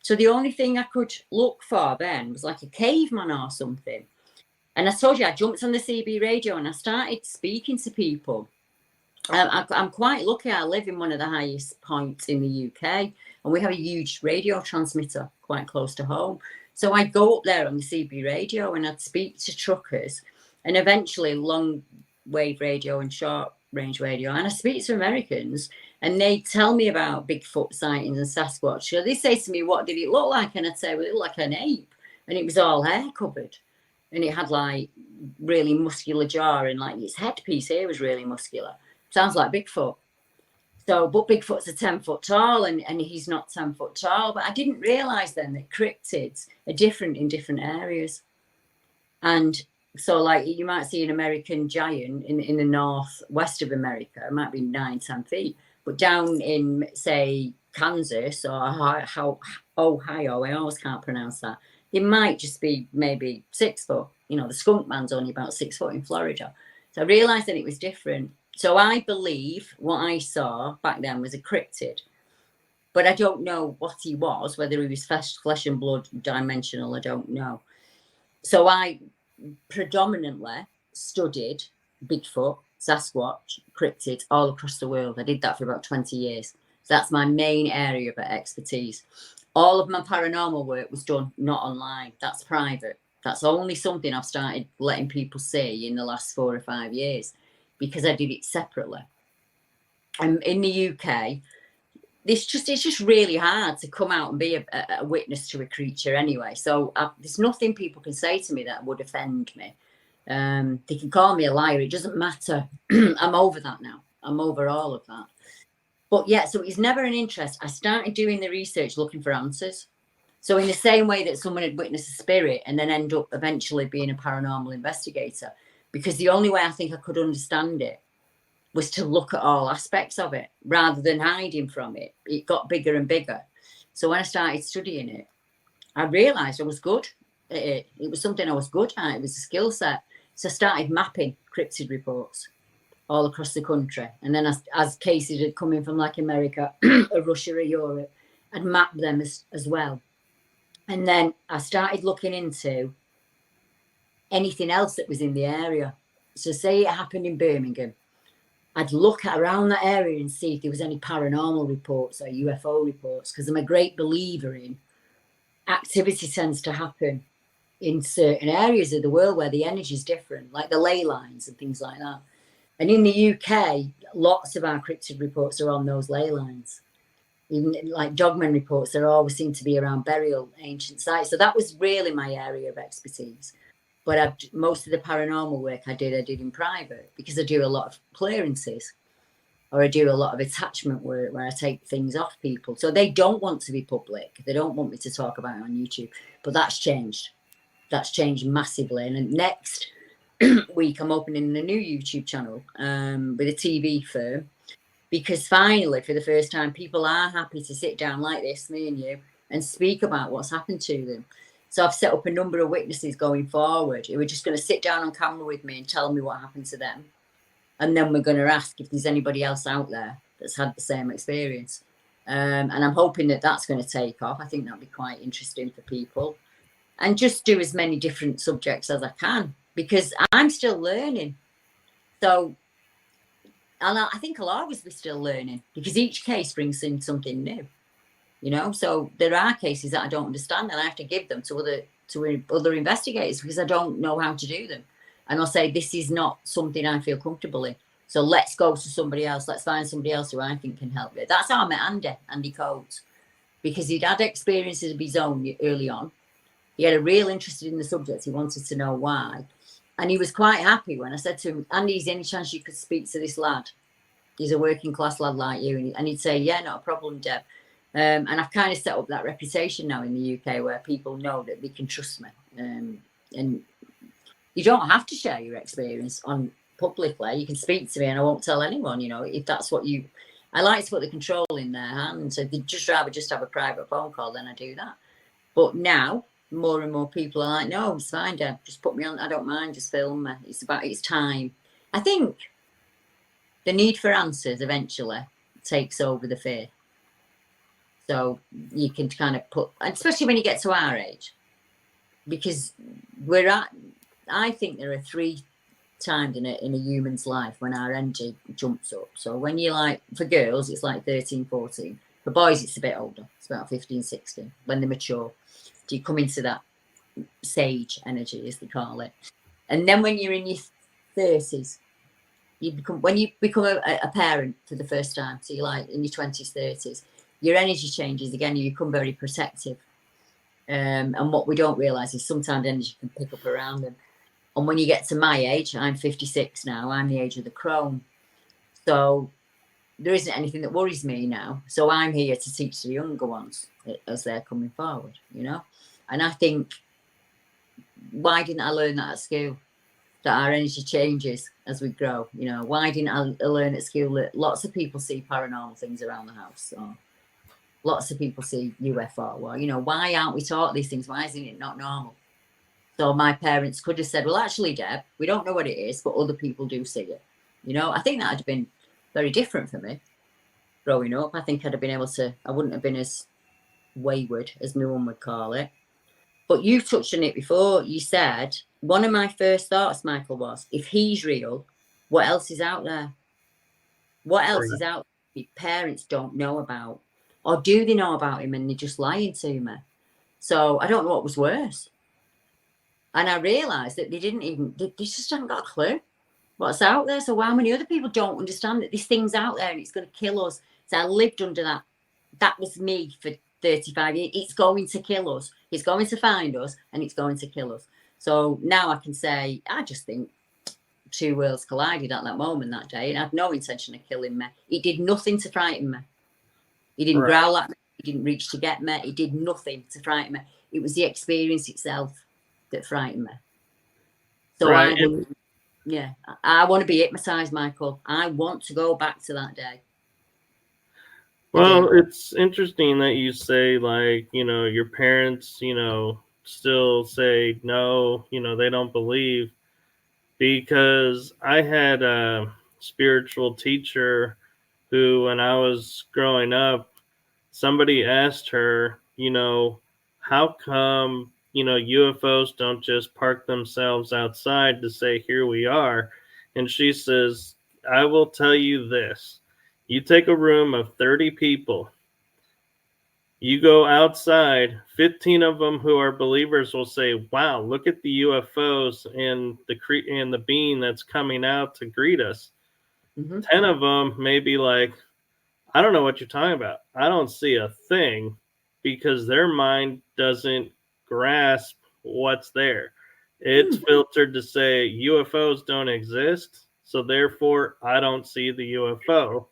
So the only thing I could look for then was like a caveman or something. And I told you, I jumped on the CB radio and I started speaking to people. I'm quite lucky. I live in one of the highest points in the UK. And we have a huge radio transmitter quite close to home. So I'd go up there on the CB radio and I'd speak to truckers and eventually long wave radio and short range radio. And I speak to Americans and they tell me about Bigfoot sightings and Sasquatch. So they say to me, what did it look like? And I'd say, well, it looked like an ape. And it was all hair covered. And it had like really muscular jaw and like its headpiece here was really muscular. Sounds like Bigfoot. So, but Bigfoot's a 10 foot tall and he's not 10 foot tall. But I didn't realise then that cryptids are different in different areas. And so like you might see an American giant in the northwest of America, it might be 9-10 feet. But down in, say, Kansas or Ohio, I always can't pronounce that, it might just be maybe 6 foot. You know, the skunk man's only about 6 foot in Florida. So I realised that it was different. So I believe what I saw back then was a cryptid. But I don't know what he was, whether he was flesh and blood, dimensional, I don't know. So I predominantly studied Bigfoot, Sasquatch, cryptids all across the world. I did that for about 20 years. So that's my main area of expertise. All of my paranormal work was done not online. That's private. That's only something I've started letting people see in the last 4 or 5 years, because I did it separately. And in the UK, it's just really hard to come out and be a witness to a creature anyway. So there's nothing people can say to me that would offend me. They can call me a liar. It doesn't matter. I'm over that now. I'm over all of that. But yeah, so it's never an interest. I started doing the research looking for answers. So in the same way that someone had witnessed a spirit and then end up eventually being a paranormal investigator, because the only way I think I could understand it was to look at all aspects of it rather than hiding from it. It got bigger and bigger. So when I started studying it, I realised I was good at it. It was something I was good at. It was a skill set. So I started mapping cryptid reports all across the country. And then as cases had come in from like America or Russia or Europe, I'd map them as well. And then I started looking into anything else that was in the area. So say it happened in Birmingham, I'd look at around that area and see if there was any paranormal reports or UFO reports, because I'm a great believer in activity tends to happen in certain areas of the world where the energy is different, like the ley lines and things like that. And in the UK, lots of our cryptid reports are on those ley lines. Even like Dogmen reports, there always seem to be around burial ancient sites. So that was really my area of expertise. But most of the paranormal work I did in private, because I do a lot of clearances, or I do a lot of attachment work where I take things off people. So they don't want to be public. They don't want me to talk about it on YouTube. But that's changed. That's changed massively. And next week, I'm opening a new YouTube channel with a TV firm, because finally, for the first time, people are happy to sit down like this, me and you, and speak about what's happened to them. So I've set up a number of witnesses going forward who are just going to sit down on camera with me and tell me what happened to them. And then we're going to ask if there's anybody else out there that's had the same experience. And I'm hoping that that's going to take off. I think that'll be quite interesting for people. And just do as many different subjects as I can, because I'm still learning. So, and I think I'll always be still learning, because each case brings in something new. You know, so there are cases that I don't understand, and I have to give them to other investigators, because I don't know how to do them. And I'll say, this is not something I feel comfortable in. So let's go to somebody else. Let's find somebody else who I think can help me. That's how I met Andy Coates, because he'd had experiences of his own early on. He had a real interest in the subject. He wanted to know why. And he was quite happy when I said to him, Andy, is there any chance you could speak to this lad? He's a working class lad like you. And he'd say, yeah, not a problem, Deb. And I've kind of set up that reputation now in the UK, where people know that they can trust me. And you don't have to share your experience on publicly. You can speak to me and I won't tell anyone, you know, if that's what you... I like to put the control in their hands. So if they'd just rather just have a private phone call, then I do that. But now, more and more people are like, no, it's fine, Deb. Just put me on. I don't mind. Just film me. It's time. I think the need for answers eventually takes over the fear. So you can kind of put, especially when you get to our age, because I think there are 3 times in a human's life when our energy jumps up. So when you're like, for girls, it's like 13, 14. For boys, it's a bit older. It's about 15, 16, when they mature. So you come into that sage energy, as they call it. And then when you're in your 30s, when you become a parent for the first time, so you're like in your 20s, 30s, your energy changes again. You become very protective. And what we don't realise is sometimes energy can pick up around them. And when you get to my age, I'm 56 now, I'm the age of the crone. So there isn't anything that worries me now. So I'm here to teach the younger ones as they're coming forward, you know. And I think, why didn't I learn that at school? That our energy changes as we grow, you know. Why didn't I learn at school that lots of people see paranormal things around the house, or lots of people see UFO, or, you know, why aren't we taught these things? Why isn't it not normal? So my parents could have said, well, actually, Deb, we don't know what it is, but other people do see it. You know, I think that would have been very different for me growing up. I think I'd have been able to, I wouldn't have been as wayward, as my mum would call it. But you touched on it before. You said, one of my first thoughts, Michael, was, if he's real, what else is out there? What else is out there parents don't know about? Or do they know about him and they're just lying to me? So I don't know what was worse. And I realised that they just haven't got a clue what's out there. So how many other people don't understand that this thing's out there and it's going to kill us? So I lived under that. That was me for 35 years. It's going to kill us. It's going to find us and it's going to kill us. So now I can say, I just think two worlds collided at that moment that day, and I had no intention of killing me. He did nothing to frighten me. He didn't growl at me. He didn't reach to get me. He did nothing to frighten me. It was the experience itself that frightened me. So I want to be hypnotized, Michael. I want to go back to that day. Well, it's interesting that you say, like, you know, your parents, you know, still say no, you know, they don't believe, because I had a spiritual teacher who, when I was growing up, somebody asked her, you know, how come, you know, UFOs don't just park themselves outside to say, here we are? And she says, I will tell you this. You take a room of 30 people, you go outside, 15 of them who are believers will say, wow, look at the UFOs and the being that's coming out to greet us. 10 of them may be like, I don't know what you're talking about. I don't see a thing, because their mind doesn't grasp what's there. It's filtered to say UFOs don't exist, so therefore I don't see the UFO.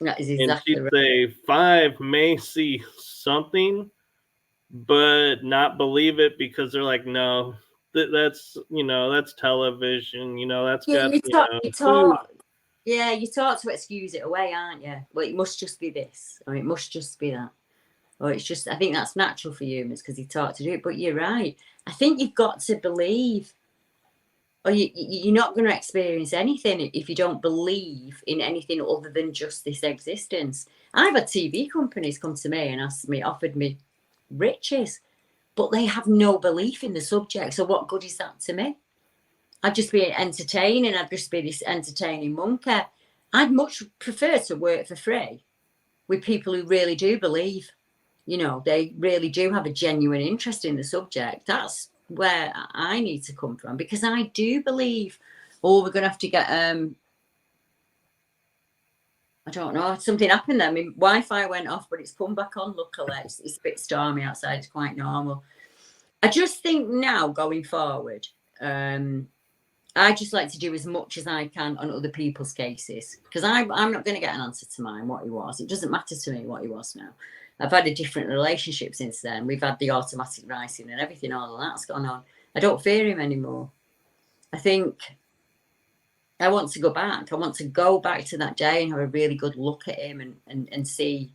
That is exactly and she'd right. say 5 may see something, but not believe it, because they're like, no, that's, you know, that's television, you know, that's got, you talk to excuse it away, aren't you? Well, it must just be this, or it must just be that, or it's just, I think that's natural for humans because you taught to do it. But you're right. I think you've got to believe, or you're not going to experience anything if you don't believe in anything other than just this existence. I've had TV companies come to me and offered me riches, but they have no belief in the subject. So what good is that to me? I'd just be entertaining. I'd just be this entertaining monkey. I'd much prefer to work for free with people who really do believe. You know, they really do have a genuine interest in the subject. That's where I need to come from, because I do believe, we're going to have to get, I don't know, something happened there. I mean, Wi-Fi went off, but it's come back on, luckily. It's a bit stormy outside. It's quite normal. I just think now, going forward, I just like to do as much as I can on other people's cases, because I'm not going to get an answer to mine, what he was. It doesn't matter to me what he was now. I've had a different relationship since then. We've had the automatic writing and everything, all of that's gone on. I don't fear him anymore. I think I want to go back. I want to go back to that day and have a really good look at him and see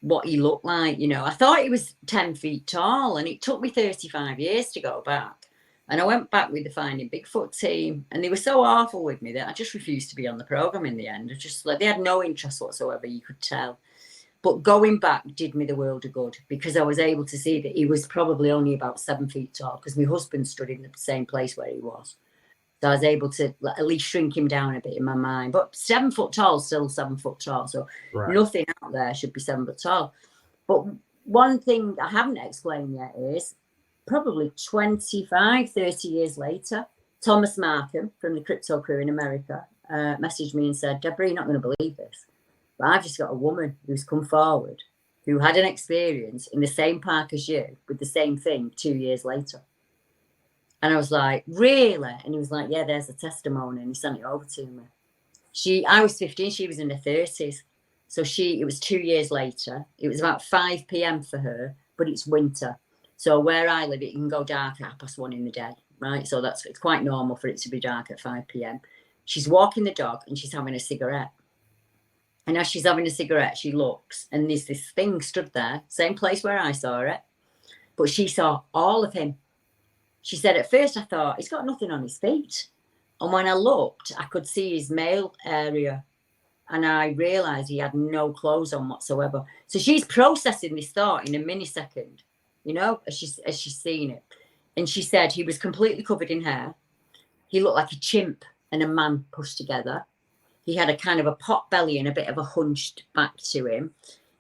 what he looked like. You know, I thought he was 10 feet tall, and it took me 35 years to go back. And I went back with the Finding Bigfoot team, and they were so awful with me that I just refused to be on the program in the end. They had no interest whatsoever, you could tell. But going back did me the world of good, because I was able to see that he was probably only about 7 feet tall, because my husband stood in the same place where he was. So I was able to at least shrink him down a bit in my mind. But 7 foot tall is still 7 foot tall. So nothing out there should be 7 foot tall. But one thing I haven't explained yet is, probably 25, 30 years later, Thomas Markham from the Crypto Crew in America messaged me and said, Deborah, you're not going to believe this, but I've just got a woman who's come forward who had an experience in the same park as you with the same thing 2 years later. And I was like, really? And he was like, yeah, there's a testimony. And he sent it over to me. I was 15, she was in her 30s. So it was 2 years later. It was about 5 p.m. for her, but it's winter. So where I live, it can go dark at 1:30 in the day, right? So it's quite normal for it to be dark at 5 p.m. She's walking the dog and she's having a cigarette. And as she's having a cigarette, she looks, and there's this thing stood there, same place where I saw it, but she saw all of him. She said, at first I thought, he's got nothing on his feet. And when I looked, I could see his male area, and I realised he had no clothes on whatsoever. So she's processing this thought in a millisecond. you know, as she's seen it. And she said he was completely covered in hair. He looked like a chimp and a man pushed together. He had a kind of a pot belly and a bit of a hunched back to him.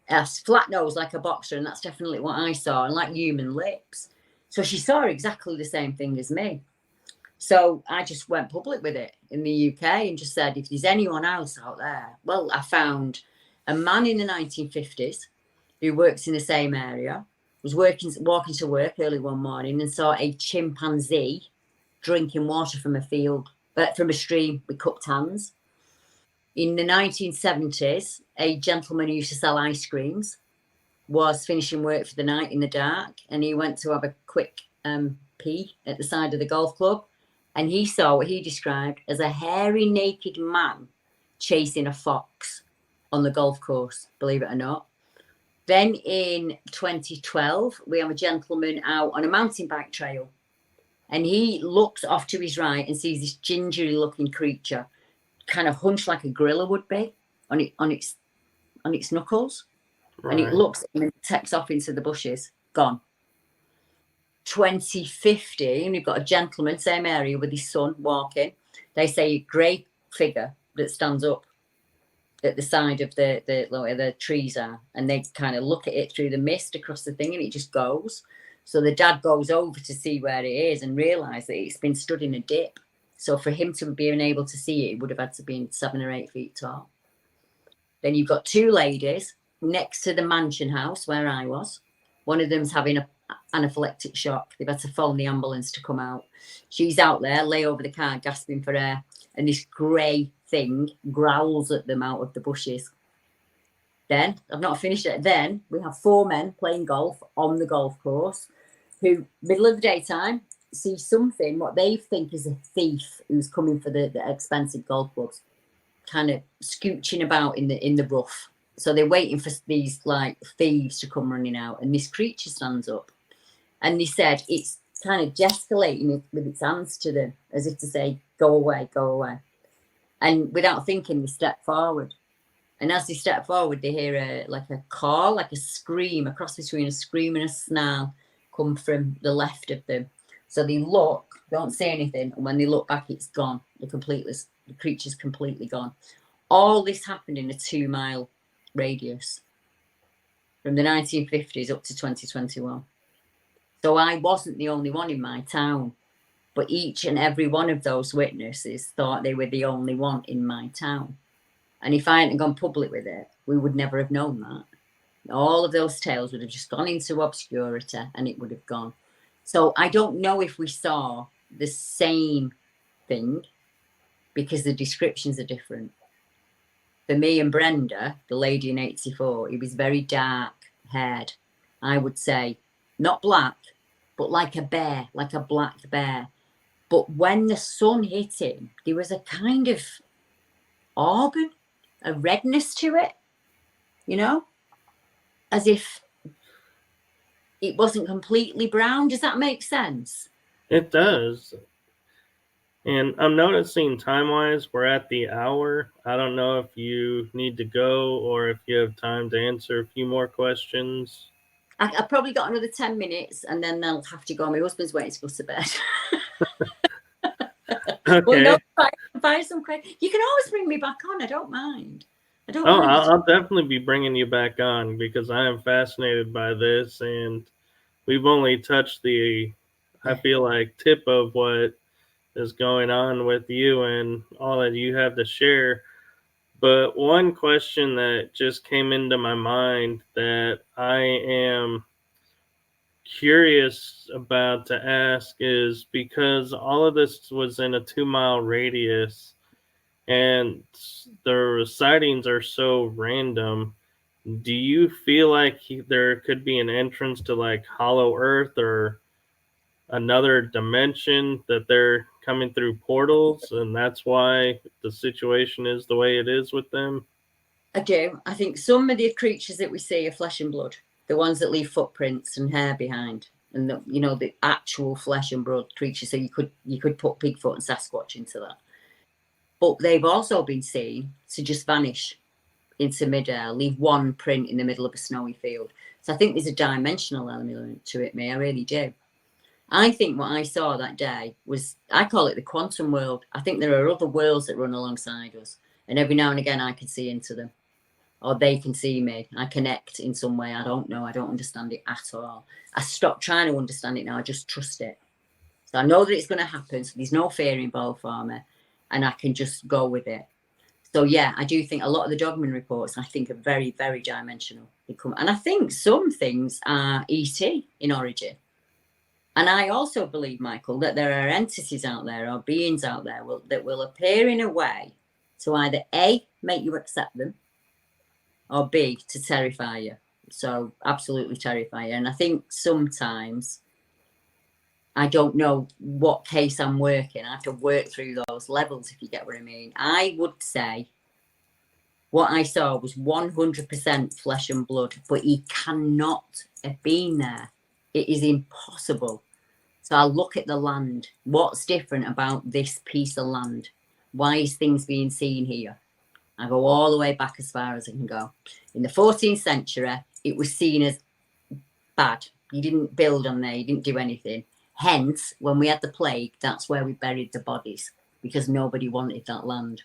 A flat nose like a boxer, and that's definitely what I saw, and like human lips. So she saw exactly the same thing as me. So I just went public with it in the UK and just said, if there's anyone else out there, well, I found a man in the 1950s who works in the same area, was walking to work early one morning and saw a chimpanzee drinking water from from a stream with cupped hands. In the 1970s, a gentleman who used to sell ice creams was finishing work for the night in the dark, and he went to have a quick pee at the side of the golf club, and he saw what he described as a hairy, naked man chasing a fox on the golf course, believe it or not. Then in 2012, we have a gentleman out on a mountain bike trail, and he looks off to his right and sees this gingery looking creature kind of hunched like a gorilla would be on its knuckles. Right. And it looks at him and takes off into the bushes, gone. 2015, we've got a gentleman, same area, with his son walking. They say a grey figure that stands up at the side of where the trees are, and they kind of look at it through the mist across the thing, and it just goes. So the dad goes over to see where it is and realise that it's been stood in a dip. So for him to be able to see it, it would have had to be 7 or 8 feet tall. Then you've got 2 ladies next to the mansion house where I was. One of them's having an anaphylactic shock. They've had to phone the ambulance to come out. She's out there, lay over the car, gasping for air, and this grey thing growls at them out of the bushes. Then, I've not finished it, then we have 4 men playing golf on the golf course who, middle of the daytime, see something, what they think is a thief who's coming for the expensive golf clubs, kind of scooching about in the rough. So they're waiting for these like thieves to come running out, and this creature stands up, and they said it's kind of gesticulating with its hands to them as if to say, go away, go away. And without thinking, they step forward, and as they step forward, they hear a call, like a scream, a cross between a scream and a snarl, come from the left of them. So they look, don't say anything, and when they look back, it's gone. The creature's completely gone. All this happened in a 2-mile radius from the 1950s up to 2021. So I wasn't the only one in my town, but each and every one of those witnesses thought they were the only one in my town. And if I hadn't gone public with it, we would never have known that. All of those tales would have just gone into obscurity, and it would have gone. So I don't know if we saw the same thing because the descriptions are different. For me and Brenda, the lady in 84, he was very dark haired. I would say not black, but like a bear, like a black bear. But when the sun hit him, there was a kind of organ, a redness to it, you know, as if it wasn't completely brown. Does that make sense? It does. And I'm noticing time-wise, we're at the hour. I don't know if you need to go or if you have time to answer a few more questions. I've probably got another 10 minutes, and then they'll have to go. My husband's waiting to go to bed. Okay. Well, no, buy some questions. You can always bring me back on. I don't mind. I'll definitely be bringing you back on because I am fascinated by this, and we've only touched I feel like, tip of what is going on with you and all that you have to share. But one question that just came into my mind that I am curious about to ask is because all of this was in a 2-mile radius and the sightings are so random. Do you feel like there could be an entrance to like Hollow Earth or another dimension that they're coming through portals, and that's why the situation is the way it is with them? I do. I think some of the creatures that we see are flesh and blood, the ones that leave footprints and hair behind, and the actual flesh and blood creatures. So you could put Bigfoot and Sasquatch into that. But they've also been seen to just vanish into midair, leave one print in the middle of a snowy field. So I think there's a dimensional element to it, me. I really do. I think what I saw that day was, I call it the quantum world. I think there are other worlds that run alongside us. And every now and again, I can see into them. Or they can see me. I connect in some way. I don't know. I don't understand it at all. I stopped trying to understand it now. I just trust it. So I know that it's going to happen. So there's no fear involved for me. And I can just go with it. So yeah, I do think a lot of the Dogmen reports, I think, are very, very dimensional. And I think some things are ET in origin. And I also believe, Michael, that there are entities out there or beings out there that will appear in a way to either A, make you accept them, or B, to terrify you. So absolutely terrify you. And I think sometimes I don't know what case I'm working. I have to work through those levels, if you get what I mean. I would say what I saw was 100% flesh and blood, but he cannot have been there. It is impossible. So I look at the land. What's different about this piece of land? Why is things being seen here? I go all the way back as far as I can go. In the 14th century, it was seen as bad. You didn't build on there. You didn't do anything. Hence, when we had the plague, that's where we buried the bodies, because nobody wanted that land.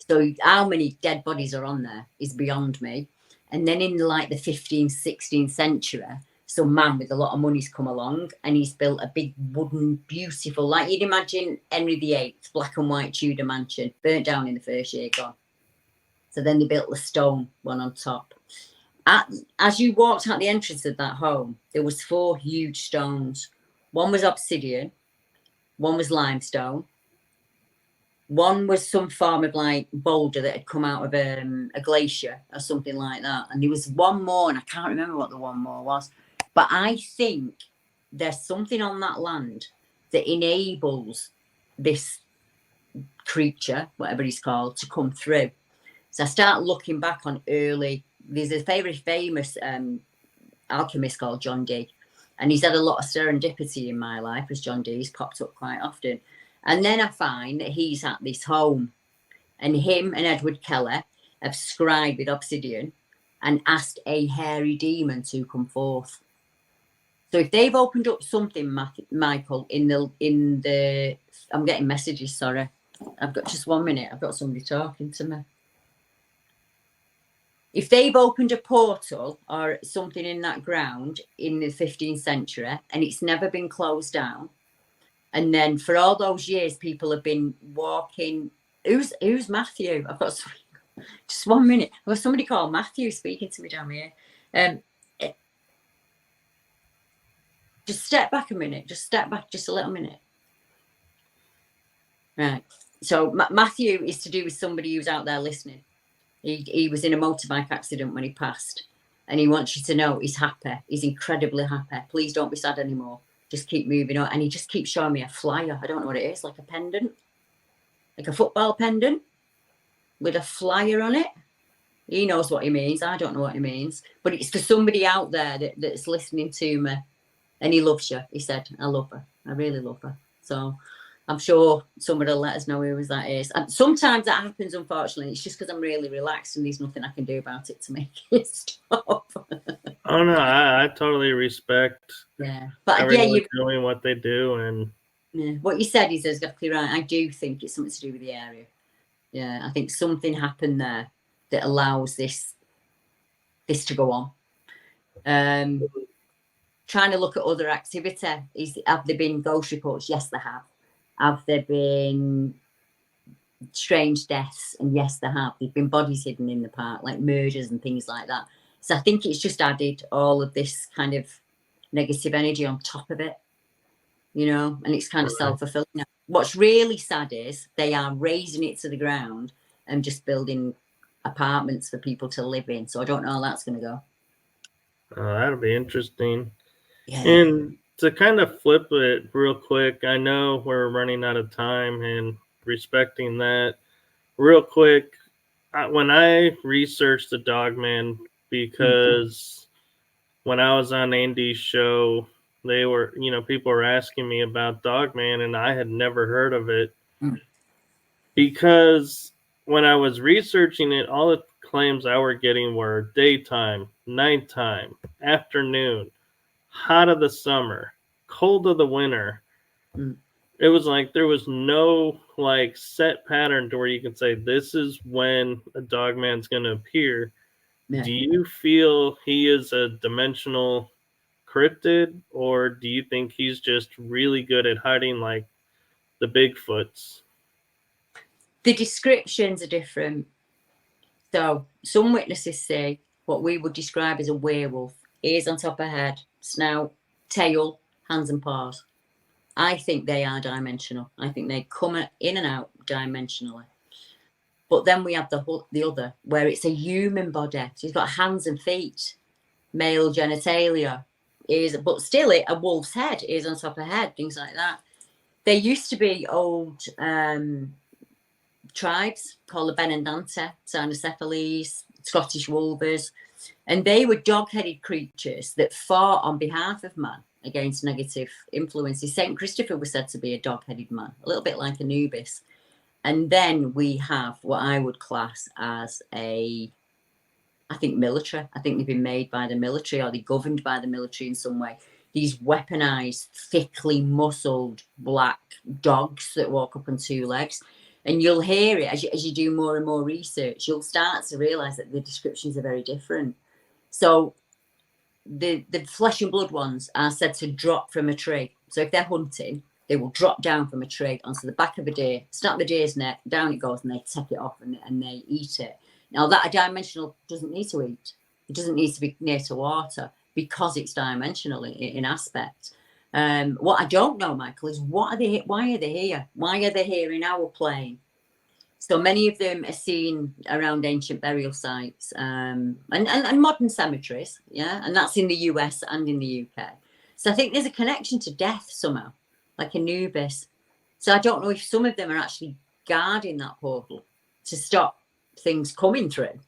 So how many dead bodies are on there is beyond me. And then in like the 15th, 16th century, some man with a lot of money's come along and he's built a big wooden, beautiful, like you'd imagine Henry VIII, black and white Tudor mansion, burnt down in the first year, gone. So then they built the stone one on top. As you walked out the entrance of that home, there was 4 huge stones. One was obsidian, one was limestone, one was some form of like boulder that had come out of a glacier or something like that. And there was one more, and I can't remember what the one more was. But I think there's something on that land that enables this creature, whatever he's called, to come through. So I start looking back on early. There's a very famous alchemist called John Dee. And he's had a lot of serendipity in my life, as John Dee's popped up quite often. And then I find that he's at this home. And him and Edward Keller have scribed with obsidian and asked a hairy demon to come forth. So if they've opened up something, Michael, in the I'm getting messages, sorry. I've got just 1 minute. I've got somebody talking to me. If they've opened a portal or something in that ground in the 15th century and it's never been closed down, and then for all those years people have been walking. Who's Matthew? I've got somebody, just 1 minute. I've got somebody called Matthew speaking to me down here. Just step back a minute. Just step back just a little minute. Right. So Matthew is to do with somebody who's out there listening. He was in a motorbike accident when he passed. And he wants you to know he's happy. He's incredibly happy. Please don't be sad anymore. Just keep moving on. And he just keeps showing me a flyer. I don't know what it is. Like a pendant. Like a football pendant. With a flyer on it. He knows what he means. I don't know what he means. But it's for somebody out there that's listening to me. And he loves you. He said, I love her. I really love her. So I'm sure somebody will let us know who that is. And sometimes that happens, unfortunately. It's just because I'm really relaxed and there's nothing I can do about it to make it stop. Oh, no, I totally respect everyone doing what they do. And what you said is exactly right. I do think it's something to do with the area. Yeah, I think something happened there that allows this to go on. Trying to look at other activity. Have there been ghost reports? Yes, there have. Have there been strange deaths? And yes, there have. There've been bodies hidden in the park, like murders and things like that. So I think it's just added all of this kind of negative energy on top of it, and it's kind of self-fulfilling. What's really sad is they are raising it to the ground and just building apartments for people to live in. So I don't know how that's going to go. That'll be interesting. Yeah. And to kind of flip it real quick, I know we're running out of time, and respecting that, real quick, when I researched the Dogmen, because when I was on Andy's show, they were, people were asking me about Dogman, and I had never heard of it. Because when I was researching it, all the claims I were getting were daytime, nighttime, afternoon, hot of the summer, cold of the winter. It was like there was no like set pattern to where you can say this is when a Dogman's going to appear. Yeah. Do you feel he is a dimensional cryptid, or do you think he's just really good at hiding like the Bigfoots? The descriptions are different. So some witnesses say what we would describe as a werewolf: ears on top of head, snout, tail, hands and paws. I think they are dimensional. I think they come in and out dimensionally. But then we have the other, where it's a human body. So he's got hands and feet, male genitalia, ears, but still a wolf's head, ears on top of head, things like that. There used to be old tribes called the Benedanta, Cynocephalese, Scottish wolvers, and they were dog-headed creatures that fought on behalf of man against negative influences. Saint Christopher was said to be a dog-headed man, a little bit like Anubis. And then we have what I would class as I think military. I think they've been made by the military, or they're governed by the military in some way. These weaponized, thickly muscled black dogs that walk up on two legs. And you'll hear it as you do more and more research, you'll start to realize that the descriptions are very different. So the flesh and blood ones are said to drop from a tree. So if they're hunting, they will drop down from a tree onto the back of a deer, snap the deer's neck, down it goes, and they take it off and they eat it. Now, that a dimensional doesn't need to eat. It doesn't need to be near to water because it's dimensional in aspect. What I don't know, Michael, is why are they here? Why are they here in our plane? So many of them are seen around ancient burial sites and modern cemeteries, yeah, and that's in the US and in the UK. So I think there's a connection to death somehow, like Anubis. So I don't know if some of them are actually guarding that portal to stop things coming through,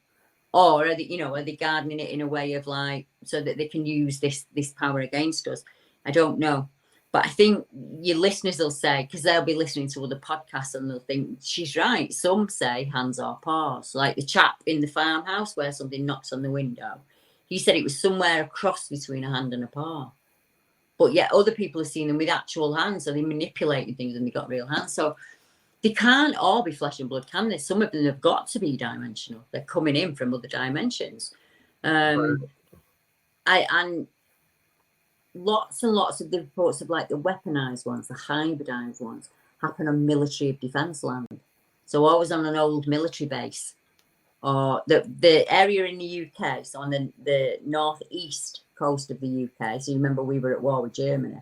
or are they guarding it in a way of like so that they can use this power against us? I don't know. But I think your listeners will say, because they'll be listening to other podcasts and they'll think, she's right. Some say hands or paws. Like the chap in the farmhouse where something knocks on the window. He said it was somewhere a cross between a hand and a paw. But yet other people have seen them with actual hands. So they're manipulating things and they've got real hands. So they can't all be flesh and blood, can they? Some of them have got to be dimensional. They're coming in from other dimensions. And lots and lots of the reports of like the weaponized ones, the hybridized ones, happen on military defense land. So always on an old military base, or the area in the UK, so on the northeast coast of the UK. So you remember we were at war with Germany.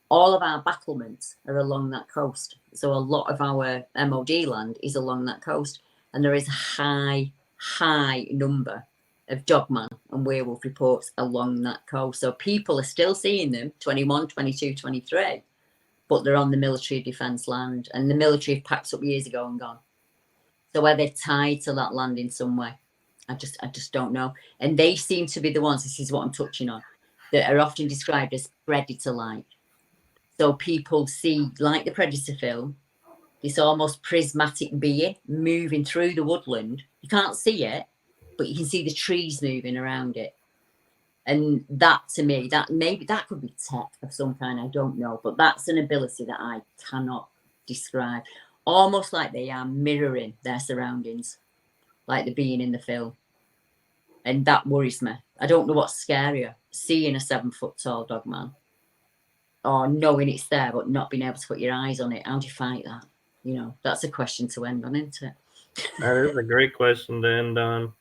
All of our battlements are along that coast. So a lot of our MOD land is along that coast, and there is a high number of dogman and werewolf reports along that coast. So people are still seeing them 21, 22, 23, but they're on the military defence land, and the military have packed up years ago and gone. So are they tied to that land in some way? I just don't know. And they seem to be the ones, this is what I'm touching on, that are often described as predator-like. So people see, like the Predator film, this almost prismatic being moving through the woodland. You can't see it, but you can see the trees moving around it. And that, to me, that could be tech of some kind, I don't know. But that's an ability that I cannot describe. Almost like they are mirroring their surroundings, like the being in the film. And that worries me. I don't know what's scarier, seeing a 7-foot-tall dog man, or knowing it's there but not being able to put your eyes on it. How do you fight that? You know, that's a question to end on, isn't it? That is a great question to end on.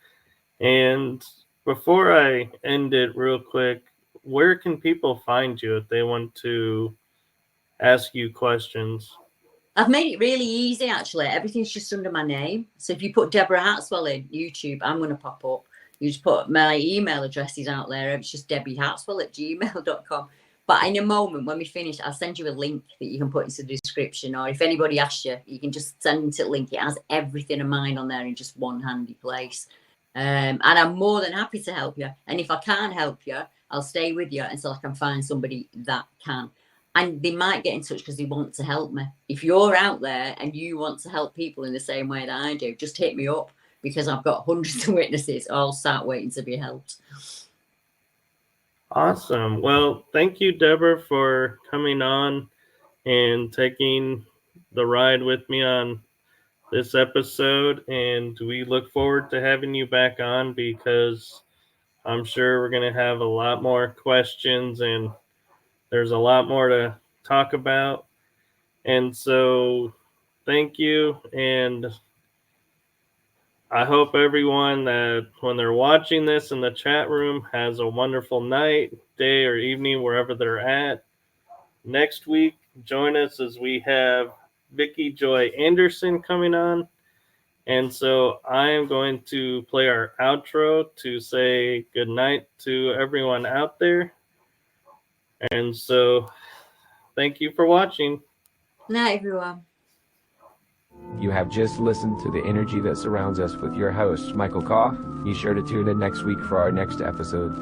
And before I end it real quick, where can people find you if they want to ask you questions? I've made it really easy, actually. Everything's just under my name. So if you put Deborah Hatswell in YouTube, I'm going to pop up. You just put my email addresses out there. It's just debbiehatswell@gmail.com. But in a moment, when we finish, I'll send you a link that you can put into the description. Or if anybody asks you, you can just send them to the link. It has everything of mine on there in just one handy place. And I'm more than happy to help you. And if I can't help you, I'll stay with you until I can find somebody that can. And they might get in touch because they want to help me. If you're out there and you want to help people in the same way that I do, just hit me up. because I've got hundreds of witnesses all sat waiting to be helped. Awesome. Well, thank you, Deborah, for coming on and taking the ride with me on this episode. And we look forward to having you back on, because I'm sure we're going to have a lot more questions and there's a lot more to talk about. And so thank you. And I hope everyone that when they're watching this in the chat room has a wonderful night, day, or evening, wherever they're at. Next week, join us as we have Vicky Joy Anderson coming on. And so I am going to play our outro to say good night to everyone out there. And so thank you for watching. Night, everyone. You have just listened to The Energy That Surrounds Us with your host, Michael Kopf. Be sure to tune in next week for our next episode.